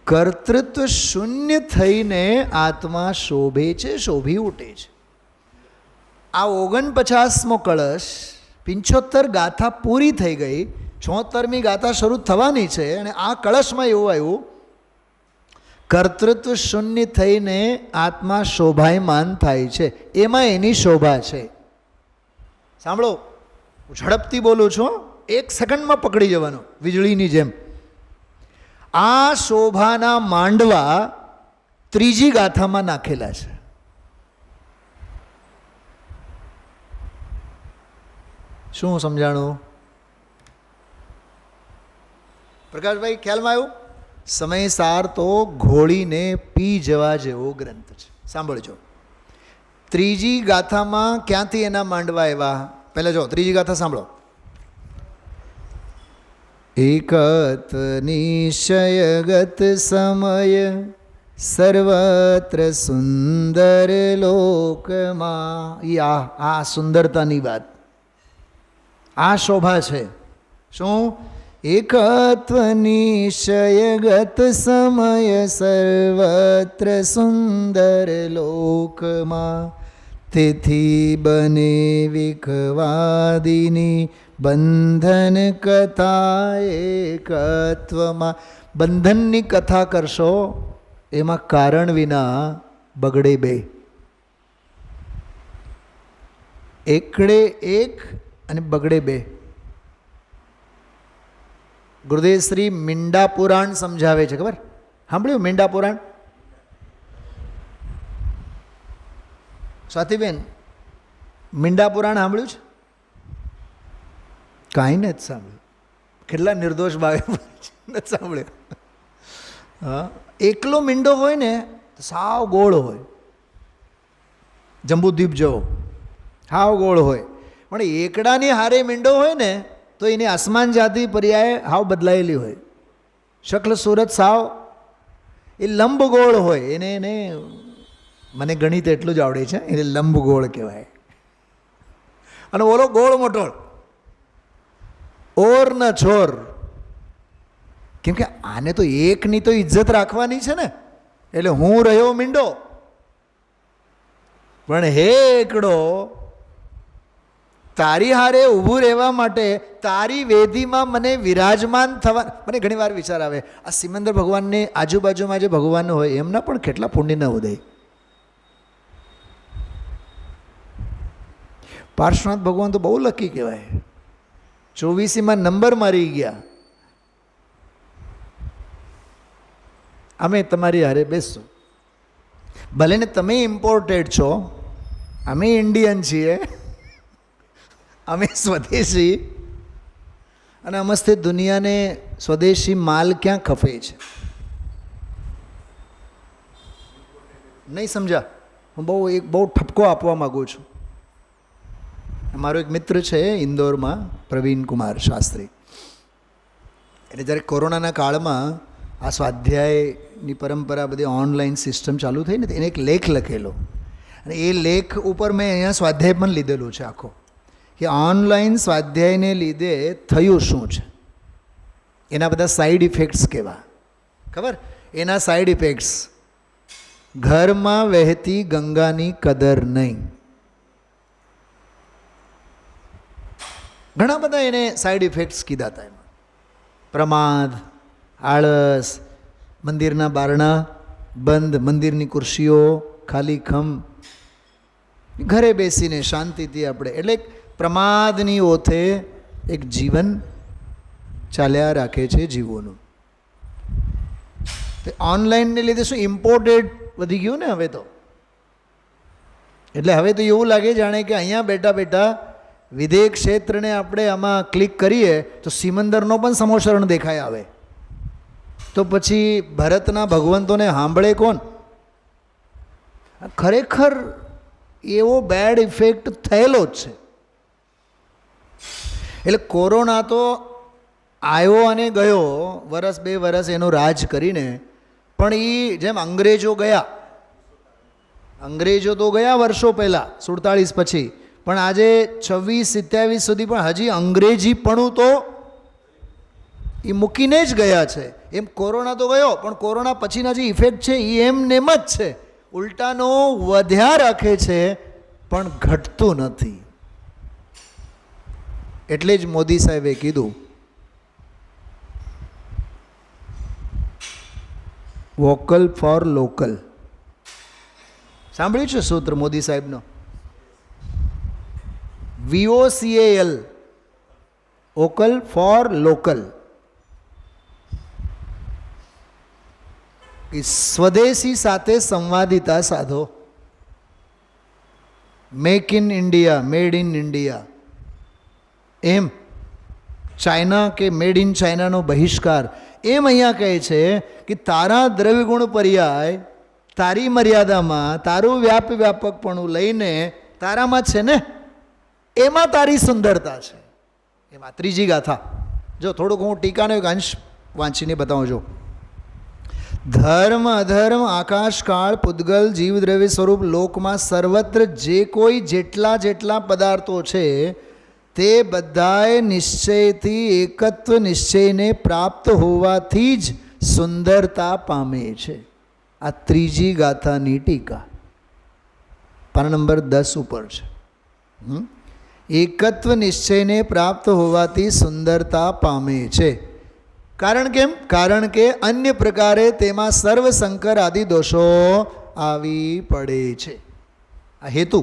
Speaker 2: કર્તૃત્વ શૂન્ય થઈને આત્મા શોભે છે, શોભી ઉઠે છે. આ 49મો કળશ, 75 ગાથા પૂરી થઈ ગઈ, 76મી ગાથા શરૂ થવાની છે. અને આ કળશમાં એવું આવ્યું, કર્તૃત્વ શૂન્ય થઈને આત્મા શોભાયમાન થાય છે. એમાં એની શોભા છે. સાંભળો, હું ઝડપથી બોલું છું, 1 સેકન્ડમાં પકડી જવાનું, વીજળીની જેમ. આ શોભાના માંડવા 3જી ગાથામાં નાખેલા છે. શું સમજાણું? પ્રકાશભાઈ, ખ્યાલમાં આવ્યું? સમયસાર તો ઘોળીને પી જવા જેવો ગ્રંથ છે. સાંભળજો, 3જી ગાથામાં ક્યાંથી એના માંડવા આવ્યા? પહેલાં જો 3જી ગાથા સાંભળો. એકત નિશ્ચયગત સમય સર્વત્ર સુંદર લોકમાં. આ સુંદરતાની વાત, આ શોભા છે. શું? એકત્વ નિશ્ચયગત સમય સર્વત્ર સુંદર લોકમાં, તેથી બને વિખવાદિની બંધન કથા એકત્વમાં. બંધનની કથા કરશો એમાં કારણ વિના બગડે બે. એકડે એક અને બગડે બે. ગુરુદેવ શ્રી મીંડા પુરાણ સમજાવે છે, ખબર સાંભળ્યું? મીંડા પુરાણ સ્વાતિબેન, મીંડા પુરાણ સાંભળ્યું છે? કાંઈ નથી સાંભળ્યું. કેટલા નિર્દોષ ભાવે નથી સાંભળ્યું. હા, એકલો મીંડો હોય ને સાવ ગોળ હોય, જંબુદ્વીપ જેવો સાવ ગોળ હોય. પણ એકડાની હારે મીંડો હોય ને તો એની આસમાન જાતિ પર્યાય હાવ બદલાયેલી હોય. શકલ સુરત સાવ એ લંબ ગોળ હોય. એને મને ગણિત એટલું જ આવડે છે, એને લંબ ગોળ કહેવાય. અને ઓલો ગોળ મોટોળ, ઓર ન છોર. કેમ કે આને તો એકની તો ઇજ્જત રાખવાની છે ને, એટલે હું રહ્યો મીંડો, પણ હે એકડો, તારી હારે ઊભું રહેવા માટે તારી વેદીમાં મને વિરાજમાન થવા. મને ઘણી વાર વિચાર આવે, આ સિમંદર ભગવાનની આજુબાજુમાં જે ભગવાન હોય એમના પણ કેટલા પુણ્યના ઉદય. પાર્શ્વનાથ ભગવાન તો બહુ લકી કહેવાય. 24માં નંબર મારી ગયા. અમે તમારી હારે બેસશું, ભલે ને તમે ઇમ્પોર્ટેડ છો, અમે ઇન્ડિયન છીએ, અમે સ્વદેશી, અને અમસ્તે દુનિયાને સ્વદેશી માલ ક્યાં ખપે છે? નહીં સમજા? હું બહુ ઠપકો આપવા માગું છું. મારો એક મિત્ર છે ઇન્દોરમાં, પ્રવીણ કુમાર શાસ્ત્રી. એટલે જ્યારે કોરોનાના કાળમાં આ સ્વાધ્યાયની પરંપરા બધી ઓનલાઈન સિસ્ટમ ચાલુ થઈ ને, એને એક લેખ લખેલો, અને એ લેખ ઉપર મેં અહીંયા સ્વાધ્યાય પણ લીધેલું છે આખો, કે ઓનલાઈન સ્વાધ્યાયને લીધે થયું શું છે, એના બધા સાઈડ ઇફેક્ટ્સ કેવા ખબર? એના સાઈડ ઇફેક્ટ્સ: ઘરમાં વહેતી ગંગાની કદર નહીં. ઘણા બધા એને સાઈડ ઇફેક્ટ્સ કીધા હતા. એમાં પ્રમાદ, આળસ, મંદિરના બારણા બંધ, મંદિરની ખુરશીઓ ખાલી ખમ, ઘરે બેસીને શાંતિથી આપણે, એટલે પ્રમાદની ઓથે એક જીવન ચાલ્યા રાખે છે જીવોનું. ઓનલાઈનને લીધે શું ઇમ્પોર્ટેડ વધી ગયું ને હવે તો. એટલે હવે તો એવું લાગે જાણે કે અહીંયા બેઠા બેઠા વિદેહ ક્ષેત્રને આપણે આમાં ક્લિક કરીએ તો સિમંદરનો પણ સમોસરણ દેખાય આવે. તો પછી ભરતના ભગવંતોને સાંભળે કોણ? ખરેખર એવો બેડ ઇફેક્ટ થયેલો જ છે. એટલે કોરોના તો આવ્યો અને ગયો, વરસ બે વરસ એનું રાજ કરીને, પણ એ જેમ અંગ્રેજો તો ગયા વર્ષો પહેલાં 47 પછી, પણ આજે 26-27 સુધી પણ હજી અંગ્રેજીપણું તો એ મૂકીને જ ગયા છે. એમ કોરોના તો ગયો, પણ કોરોના પછીના જે ઇફેક્ટ છે એ એમનેમ જ છે, ઉલટાનો વધ્યા રાખે છે, પણ ઘટતું નથી. એટલે જ મોદી સાહેબે કીધું, વોકલ ફોર લોકલ. સાંભળ્યું છે સૂત્ર મોદી સાહેબનો? VOCAL, vocal for local. સ્વદેશી સાથે સંવાદિતા સાધો. Make in India, made in India. એમ ચાઇના કે મેડ ઇન ચાઇનાનો બહિષ્કાર. એમ અહીંયા કહે છે કે તારા દ્રવ્યગુણ પર્યાય, તારી મર્યાદામાં, તારું વ્યાપકપણું લઈને તારામાં છે ને, એમાં તારી સુંદરતા છે. એમાં ત્રીજી ગાથા જો થોડુંક હું ટીકાનો એક અંશ વાંચીને બતાવું છું. ધર્મ અધર્મ આકાશ કાળ પૂતગલ જીવદ્રવ્ય સ્વરૂપ લોકમાં સર્વત્ર જે કોઈ જેટલા પદાર્થો છે તે બધાએ નિશ્ચયથી એકત્વ નિશ્ચયને પ્રાપ્ત હોવાથી જ સુંદરતા પામે છે. આ ત્રીજી ગાથાની ટીકા પાના નંબર 10 ઉપર છે. એકત્વ નિશ્ચયને પ્રાપ્ત હોવાથી સુંદરતા પામે છે. કારણ કેમ? કારણ કે અન્ય પ્રકારે તેમાં સર્વ સંકર આદિ દોષો આવી પડે છે. આ હેતુ.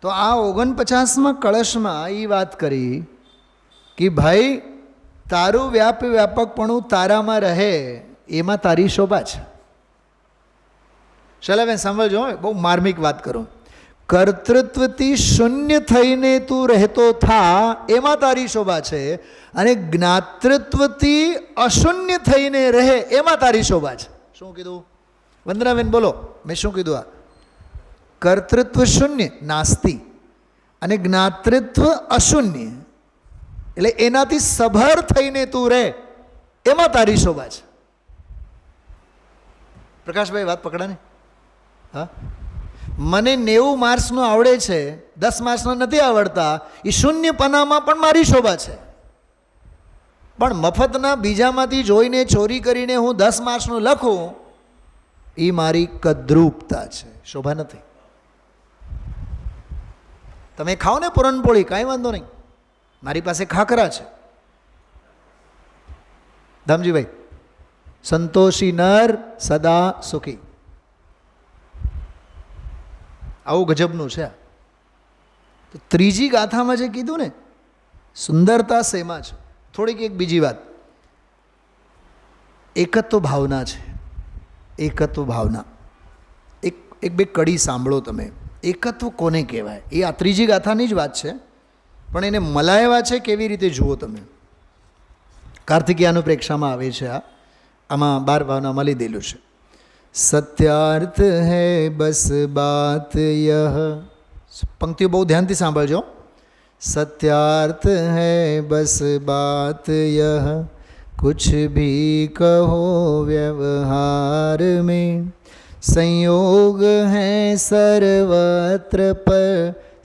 Speaker 2: તો આ 49મા કળશમાં એ વાત કરી કે ભાઈ તારું વ્યાપકપણું તારામાં રહે, એમાં તારી શોભા છે. ચાલો બેન સાંભળજો, બહુ માર્મિક વાત કરું. કર્તૃત્વથી શૂન્ય થઈને તું રહેતો થા, એમાં તારી શોભા છે. અને જ્ઞાતૃત્વથી અશૂન્ય થઈને રહે, એમાં તારી શોભા છે. શું કીધું વંદનાબેન? બોલો, મેં શું કીધું? આ કર્તૃત્વ શૂન્ય નાસ્તિ અને જ્ઞાતૃત્વ અશૂન્ય, એટલે એનાથી સભર થઈને તું રહે, એમાં તારી શોભા છે. પ્રકાશભાઈ વાત પકડા ને? હા, મને 90 માર્ક્સનું આવડે છે, 10 માર્ક્સનું નથી આવડતા, એ શૂન્યપનામાં પણ મારી શોભા છે. પણ મફતના બીજામાંથી જોઈને ચોરી કરીને હું 10 માર્ક્સનું લખું, એ મારી કદ્રૂપતા છે, શોભા નથી. તમે ખાઓ ને પૂરણપોળી, કાંઈ વાંધો નહીં, મારી પાસે ખાખરા છે. ધામજીભાઈ, સંતોષી નર સદા સુખી, આવું ગજબનું છે. તો ત્રીજી ગાથામાં જે કીધું ને, સુંદરતા શેમાં છે? થોડીક એક બીજી વાત, એકત્વ ભાવના છે. એકત્વ ભાવના, એક બે કડી સાંભળો તમે. એકત્વ કોને કહેવાય? એ આ ત્રીજી ગાથાની જ વાત છે, પણ એને મલાયવા છે કેવી રીતે જુઓ તમે. કાર્તિકેયાનું પ્રેક્ષામાં આવે છે. આમાં 12 ભાવનામાં લીધેલું છે. સત્યાર્થ હૈ બસ બાત યહ, પંક્તિઓ બહુ ધ્યાનથી સાંભળજો. સત્યાર્થ હૈ બસ બાત યહ, कुछ भी कहो व्यवहार में, संयोग है सर्वत्र पर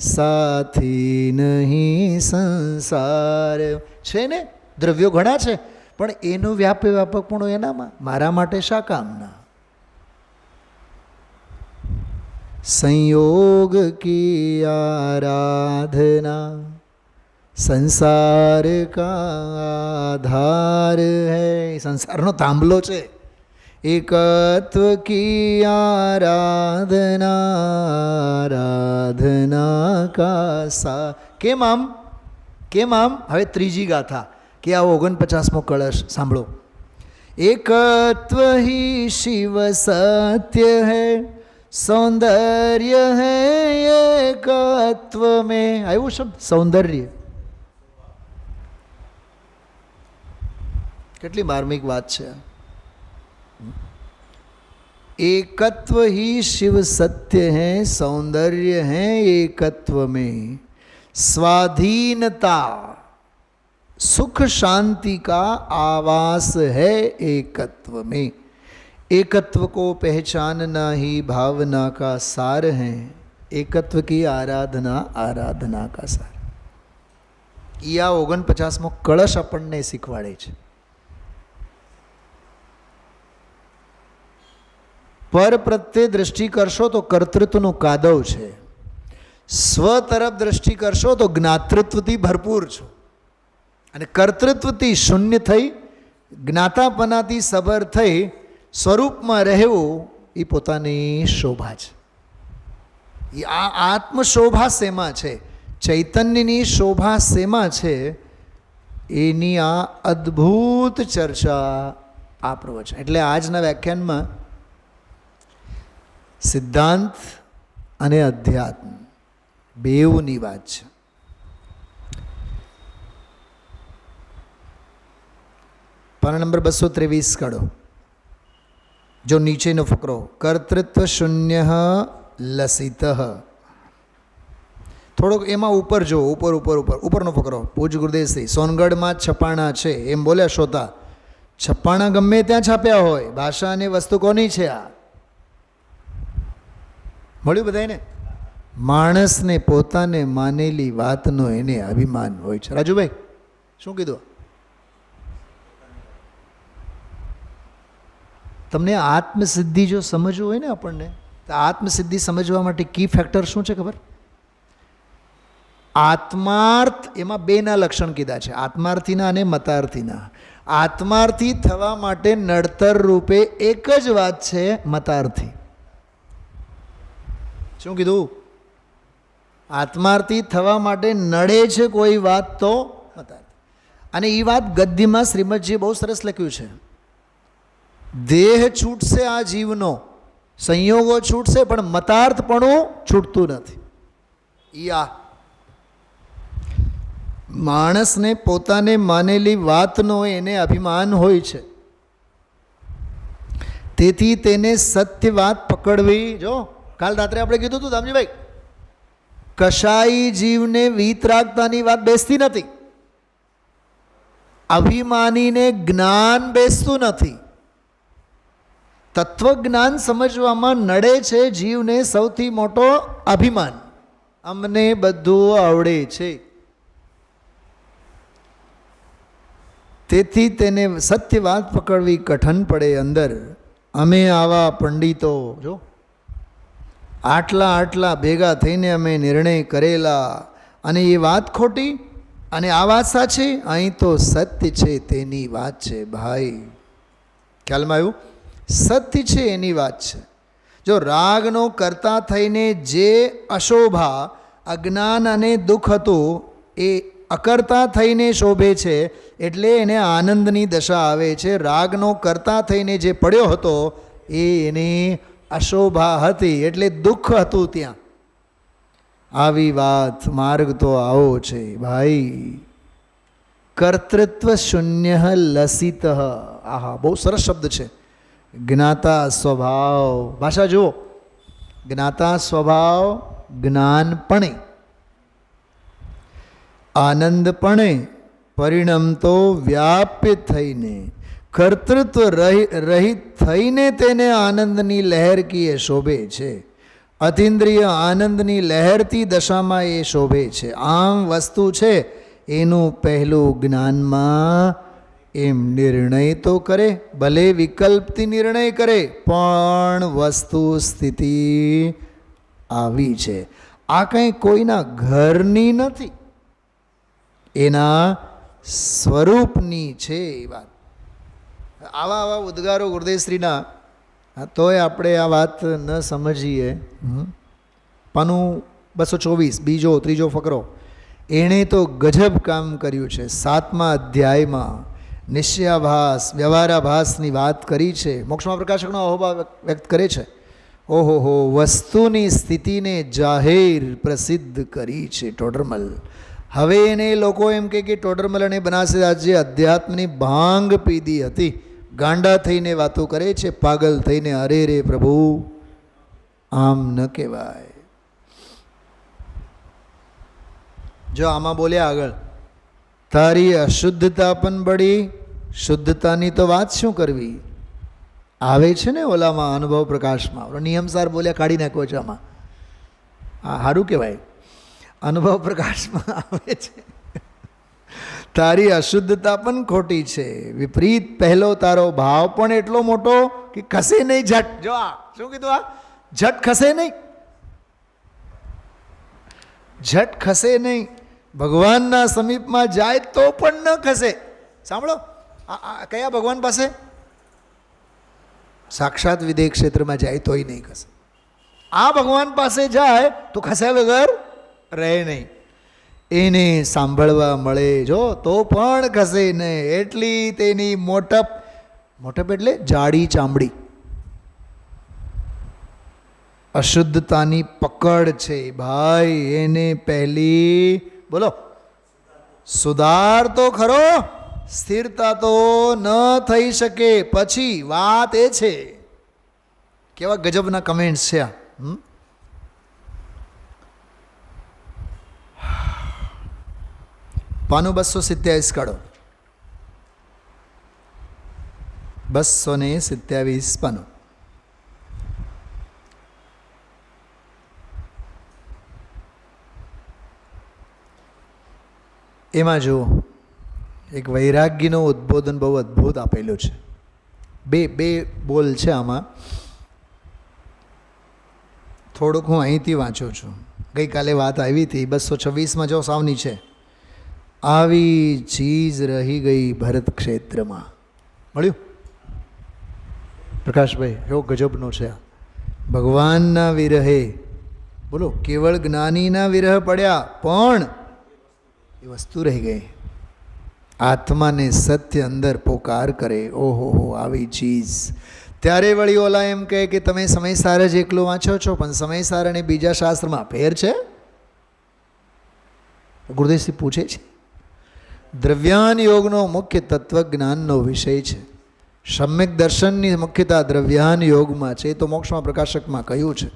Speaker 2: साथी नहीं संसार. છે ને, દ્રવ્યો ઘણા છે, પણ એનું વ્યાપકપણું એનામાં, મારા માટે શા કામના? संयोग की आराधना संसार का आधार है, સંસારનો થાંભલો છે. એકત્વ કી આરાધના આરાધના કા સા. કેમ આમ? કેમ આમ? હવે ત્રીજી ગાથા કે આ 49મો કળશ સાંભળો. એકત્વ હી શિવ સત્ય હૈ, સૌંદર્ય હૈ એકત્વ में. આવ્યું શબ્દ સૌંદર્ય, કેટલી માર્મિક વાત છે. एकत्व ही शिव सत्य है, सौंदर्य है एकत्व में, स्वाधीनता सुख शांति का आवास है एकत्व में. एकत्व को पहचानना ही भावना का सार है, एकत्व की आराधना आराधना का सार. આ 49મો કળશ આપણને શીખવાડે છે. પર પ્રત્યે દ્રષ્ટિ કરશો તો કર્તૃત્વનું કાદવ છે, સ્વ તરફ દ્રષ્ટિ કરશો તો જ્ઞાતૃત્વથી ભરપૂર છો, અને કર્તૃત્વથી શૂન્ય થઈ જ્ઞાતાપનાથી સબર થઈ સ્વરૂપમાં રહેવું એ પોતાની શોભા છે. આ આત્મશોભા શેમાં છે? ચૈતન્યની શોભા શેમાં છે? એની આ અદ્ભુત ચર્ચા આ પ્રવચન. એટલે આજના વ્યાખ્યાનમાં સિદ્ધાંત અને અધ્યાત્મ બેઉની વાત છે. પાના નંબર 223 કાઢો. જો નીચેનો ફકરો, કર્તૃત્વ શૂન્ય લસિત. થોડોક એમાં ઉપર જો, ઉપરનો ફકરો. પૂજ ગુરુદેવશ્રી, સોનગઢમાં છપાણા છે એમ બોલ્યા શ્રોતા. છપાણા ગમે ત્યાં છાપ્યા હોય, ભાષા અને વસ્તુ કોની છે? આ મળ્યું બધાને? માણસને પોતાને માનેલી વાતનો એને અભિમાન હોય છે. રાજુભાઈ શું કીધું? તમને આત્મસિદ્ધિ જો સમજવું હોય ને આપણને, તો આત્મસિદ્ધિ સમજવા માટે કી ફેક્ટર શું છે ખબર? આત્માર્થ, એમાં બેના લક્ષણ કીધા છે, આત્માર્થીના અને મતાર્થીના. આત્માર્થી થવા માટે નડતર રૂપે એક જ વાત છે, મતાર્થી. શું કીધું? આત્માર્થી થવા માટે નડે છે કોઈ વાત તો મતાર્થી. અને એ વાત ગદ્યમાં શ્રીમદજીએ બહુ સરસ લખ્યું છે. દેહ છૂટશે આ જીવનો, સંયોગો છૂટશે, પણ મતાર્થપણું છૂટતું નથી. આ માણસને પોતાને માનેલી વાતનો એને અભિમાન હોય છે, તેથી તેને સત્ય વાત પકડવી. જો કાલ રાત્રે આપણે કીધું હતું દામજીભાઈ, કશાઈ જીવને વીતરાગતાની વાત બેસતી નથી, અભિમાનીને જ્ઞાન બેસતું નથી. તત્વજ્ઞાન સમજવામાં નડે છે જીવને સૌથી મોટો અભિમાન, અમને બધું આવડે છે. તેથી તેને સત્ય વાત પકડવી કઠણ પડે અંદર. અમે આવા પંડિતો, જો આટલા ભેગા થઈને અમે નિર્ણય કરેલા, અને એ વાત ખોટી અને આ વાત સાચી, અહીં તો સત્ય છે તેની વાત છે. ભાઈ ખ્યાલમાં આવ્યું? સત્ય છે એની વાત છે. જો રાગનો કરતા થઈને જે અશોભા, અજ્ઞાન અને દુઃખ હતું એ અકર્તા થઈને શોભે છે, એટલે એને આનંદની દશા આવે છે. રાગનો કરતા થઈને જે પડ્યો હતો એ એની અશોભા હતી, એટલે દુઃખ હતું ત્યાં. આવી વાત માર્ગ તો આવો છે ભાઈ. કર્તૃત્વ શૂન્ય લસિત. આહા, બહુ સરસ શબ્દ છે. જ્ઞાતા સ્વભાવ, ભાષા જુઓ. જ્ઞાતા સ્વભાવ જ્ઞાનપણે, આનંદપણે પરિણમતો વ્યાપ્ય થઈને, કર્તૃત્વ રહિત થઈને તેને આનંદની લહેર કીએ શોભે છે. અતિન્દ્રિય આનંદની લહેરતી દશામાં એ શોભે છે. આમ વસ્તુ છે એનું પહેલું જ્ઞાનમાં એમ નિર્ણય તો કરે, ભલે વિકલ્પથી નિર્ણય કરે, પણ વસ્તુ સ્થિતિ આવી છે. આ કંઈ કોઈના ઘરની નથી, એના સ્વરૂપની છે એ વાત. આવા ઉદ્ગારો ગુરુદેવશ્રીના, તોય આપણે આ વાત ન સમજીએ. પાનું 224, બીજો ત્રીજો ફકરો. એણે તો ગજબ કામ કર્યું છે. 7મા અધ્યાયમાં નિશ્ચયાભાસ, વ્યવહારાભાસની વાત કરી છે. મોક્ષમાં પ્રકાશકનો અહોભાવ વ્યક્ત કરે છે. ઓહો, વસ્તુની સ્થિતિને જાહેર પ્રસિદ્ધ કરી છે ટોડરમલ. હવે એને લોકો એમ કે ટોડરમલ અને બનાસદાસ જે અધ્યાત્મની ભાંગ પીધી હતી, ગાંડા થઈને વાતો કરે છે, પાગલ થઈને. અરે રે પ્રભુ, આમ ન કહેવાય. જો આમાં બોલ્યા આગળ, તારી અશુદ્ધતા પણ બળી, શુદ્ધતાની તો વાત શું કરવી. આવે છે ને ઓલામાં અનુભવ પ્રકાશમાં, નિયમસાર બોલ્યા કાઢી નાખ્યો છે આમાં. હા, સારું કહેવાય. અનુભવ પ્રકાશમાં આવે છે, તારી અશુદ્ધતા પણ ખોટી છે. વિપરીત પહેલો તારો ભાવ પણ એટલો મોટો કે ખસે નહીં ઝટ. જો આ શું કીધું? આ ઝટ ખસે નહીં, ઝટ ખસે નહીં. ભગવાનના સમીપમાં જાય તો પણ ન ખસે. સાંભળો, કયા ભગવાન પાસે? સાક્ષાત વિદેહ ક્ષેત્રમાં જાય તોય નહીં ખસે. આ ભગવાન પાસે જાય તો ખસ્યા વગર રહે નહીં. એને સાંભળવા મળે જો તો પણ ખસે નહીં. એટલી તેની મોટપ, મોટપ એટલે જાડી ચામડી, અશુદ્ધતાની પકડ છે ભાઈ. એને પહેલી બોલો સુધાર તો ખરો, સ્થિરતા તો ન થઈ શકે. પછી વાત એ છે, કેવા ગજબના કમેન્ટ્સ છે આ. પાનું 227 કાઢો. 227 પાનું. એમાં જુઓ, એક વૈરાગ્યનો ઉદ્બોધન બહુ અદ્ભુત આપેલું છે. બે બોલ છે આમાં. થોડુંક હું અહીંથી વાંચું છું. ગઈકાલે વાત આવી હતી 226માં જો સાવની છે, આવી ચીજ રહી ગઈ ભરત ક્ષેત્રમાં. મળ્યું પ્રકાશભાઈ? એવો ગજબનો છે આ. ભગવાનના વિરહે, બોલો, કેવળ જ્ઞાનીના વિરહ પડ્યા, પણ એ વસ્તુ રહી ગઈ. આત્માને સત્ય અંદર પોકાર કરે. ઓહો હો, આવી ચીજ. ત્યારે વળી ઓલા એમ કહે કે તમે સમયસાર જ એકલો વાંચો છો, પણ સમયસાર અને બીજા શાસ્ત્રમાં ફેર છે? ગુરુદેવસિંહ પૂછે છે. દ્રવ્યાન યોગનો મુખ્ય તત્વજ્ઞાનનો વિષય છે. સમ્યક દર્શનની મુખ્યતા દ્રવ્યાન યોગમાં છે. એ તો મોક્ષમાં પ્રકાશકમાં કહ્યું છે.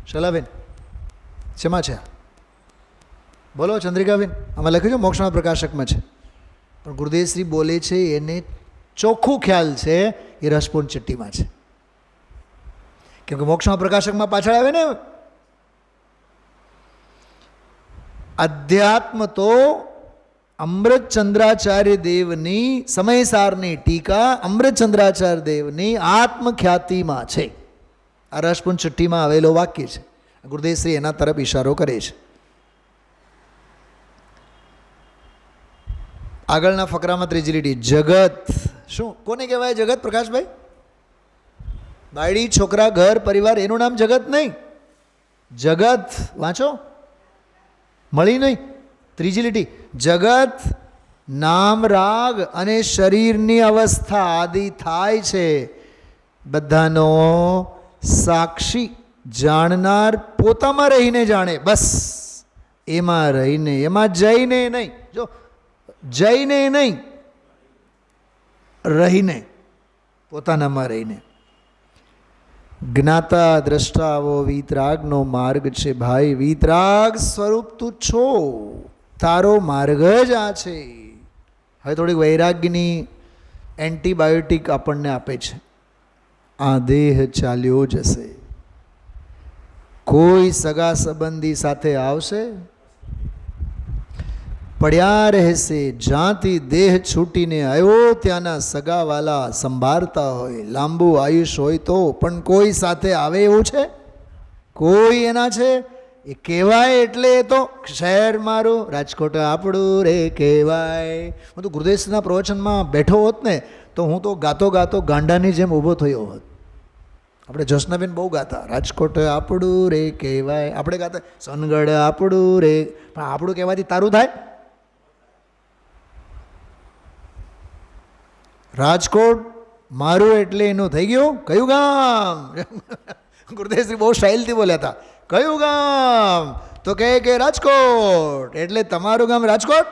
Speaker 2: શલાબેન, શેમાં છે? બોલો ચંદ્રિકાબેન, આમાં લખ્યું છે મોક્ષમાં પ્રકાશકમાં છે, પણ ગુરુદેવશ્રી બોલે છે એને ચોખ્ખું ખ્યાલ છે એ રસપૂર્ણ ચિઠ્ઠીમાં છે. કેમ કે મોક્ષમાં પ્રકાશકમાં પાછળ આવે ને અધ્યાત્મ તો અમૃતચંદ્રાચાર્ય દેવની સમયસારની ટીકા અમૃતચંદ્રાચાર્ય દેવની આત્મખ્યાતિમાં છે. આ રસપૂર્ણ ચિઠ્ઠીમાં આવેલો વાક્ય છે. ગુરુદેવશ્રી એના તરફ ઇશારો કરે છે. આગળના ફકરામાં ત્રીજી લીટી, જગત શું કોને કહેવાય? જગત પ્રકાશભાઈ? બાયડી, છોકરા, ઘર, પરિવાર, એનું નામ જગત નહીં. જગત વાંચો, મળી નહીં. ત્રીજી લીટી, જગત નામ, રાગ અને શરીરની અવસ્થા આદિ થાય છે. બધાનો સાક્ષી જાણનાર પોતામાં રહીને જાણે. બસ એમાં રહીને, એમાં જઈને નહીં. જો જઈને નહીં, રહીને, પોતાનામાં રહીને. જ્ઞાતા દ્રષ્ટાવો વીતરાગનો માર્ગ છે. ભાઈ, વીતરાગ સ્વરૂપ તું છો, તારો માર્ગ જ આ છે. હવે થોડીક વૈરાગ્યની એન્ટીબાયોટિક આપણને આપે છે. આ દેહ ચાલ્યો જશે. કોઈ સગા સંબંધી સાથે આવશે, પડ્યા રહેશે. જ્યાંથી દેહ છૂટીને આવ્યો ત્યાંના સગાવાલા સંભાળતા હોય, લાંબુ આયુષ હોય તો, પણ કોઈ સાથે આવે એવું છે? કોઈ એના છે? એ કહેવાય એટલે એ તો શહેર મારું, રાજકોટ આપણું રે કહેવાય. હું તો ગુરુદેવના પ્રવચનમાં બેઠો હોત ને તો હું તો ગાતો ગાતો ગાંડાની જેમ ઊભો થયો હોત. આપણે જસનાબેન બહુ ગાતા, રાજકોટ આપણું રે કહેવાય. આપણે ગાતા સોનગઢ આપણું રે, પણ આપણું કહેવાથી તારું થાય? રાજકોટ મારું એટલે એનું થઈ ગયું કયું ગામ? ગુરુદેવશ્રી બહુ સ્ટાઇલથી બોલ્યા હતા. કયું ગામ? તો કહે કે રાજકોટ, એટલે તમારું ગામ રાજકોટ.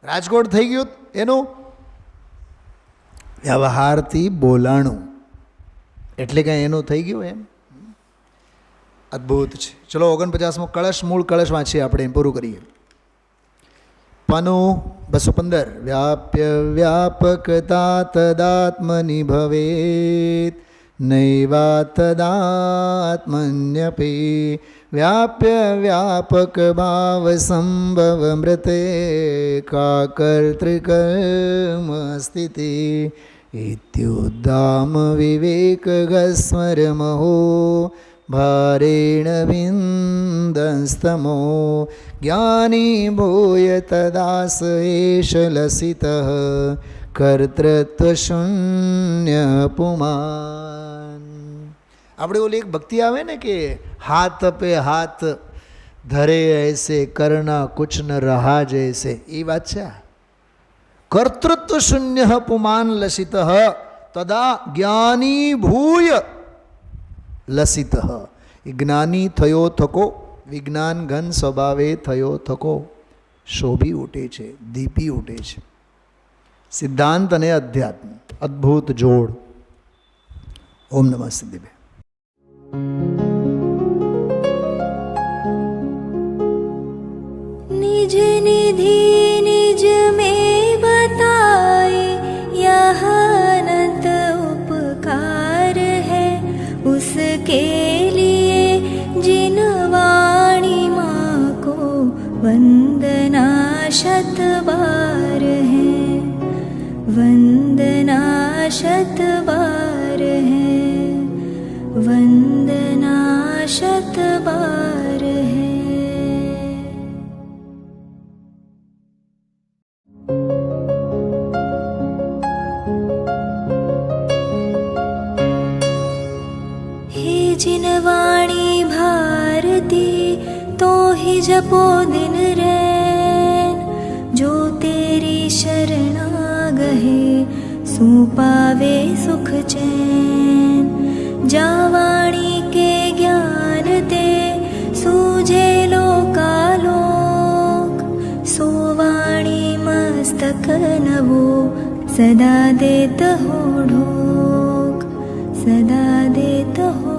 Speaker 2: રાજકોટ થઈ ગયું એનું વ્યવહારથી બોલાણું, એટલે કંઈ એનું થઈ ગયું એમ. અદ્ભુત છે. ચલો 49મો કળશ, મૂળ કળશ વાંચીએ આપણે, પૂરું કરીએ. પાનું 215. વ્યાપ્ય વ્યાપકતા તદાત્મનિ ભવેત નૈવા તદાત્મન્યપે વ્યાપ્ય વ્યાપક ભાવ સંભવ મૃતે કા કર્તૃકર્મ સ્થિતિ ઇત્યુદ્દામ વિવેક ગસ્મરમહો ભારેણ વિંદસ્તમો જ્ઞાની ભૂય તદાસ એષ લસિતઃ કર્તૃત્વશૂન્ય પુમાન. આપણે ઓલી એક ભક્તિ આવે ને કે હાથ પે હાથ ધરે ऐसे करना कुछ न रहा जैसे, એ વાત છે. કર્તૃત્વ શૂન્ય પુમાન લસિત તદા જ્ઞાની ભૂય લસિત. એ જ્ઞાની થયો થકો, વિજ્ઞાન ઘન સ્વભાવે થયો થકો, શોભી ઉઠે છે, દીપી ઉઠે છે. સિદ્ધાંત અને અધ્યાત્મ અદ્ભુત જોડ. ઓમ નમઃ સિદ્ધિભે.
Speaker 1: निज निधि निज में बताए यह अनंत उपकार है उसके लिए जिन वाणी माँ को वंदना शत बार है, वंदना शत बार है, वंदना शत बार है. वाणी भारती तो ही जपो दिन रैन। जो तेरी शरणा गहे सू पावे सुख चैन। जा वाणी के ज्ञान ते सूझे लोकालोक। सो वाणी मस्तक नवो सदा देत हो ढोक, सदा देत हो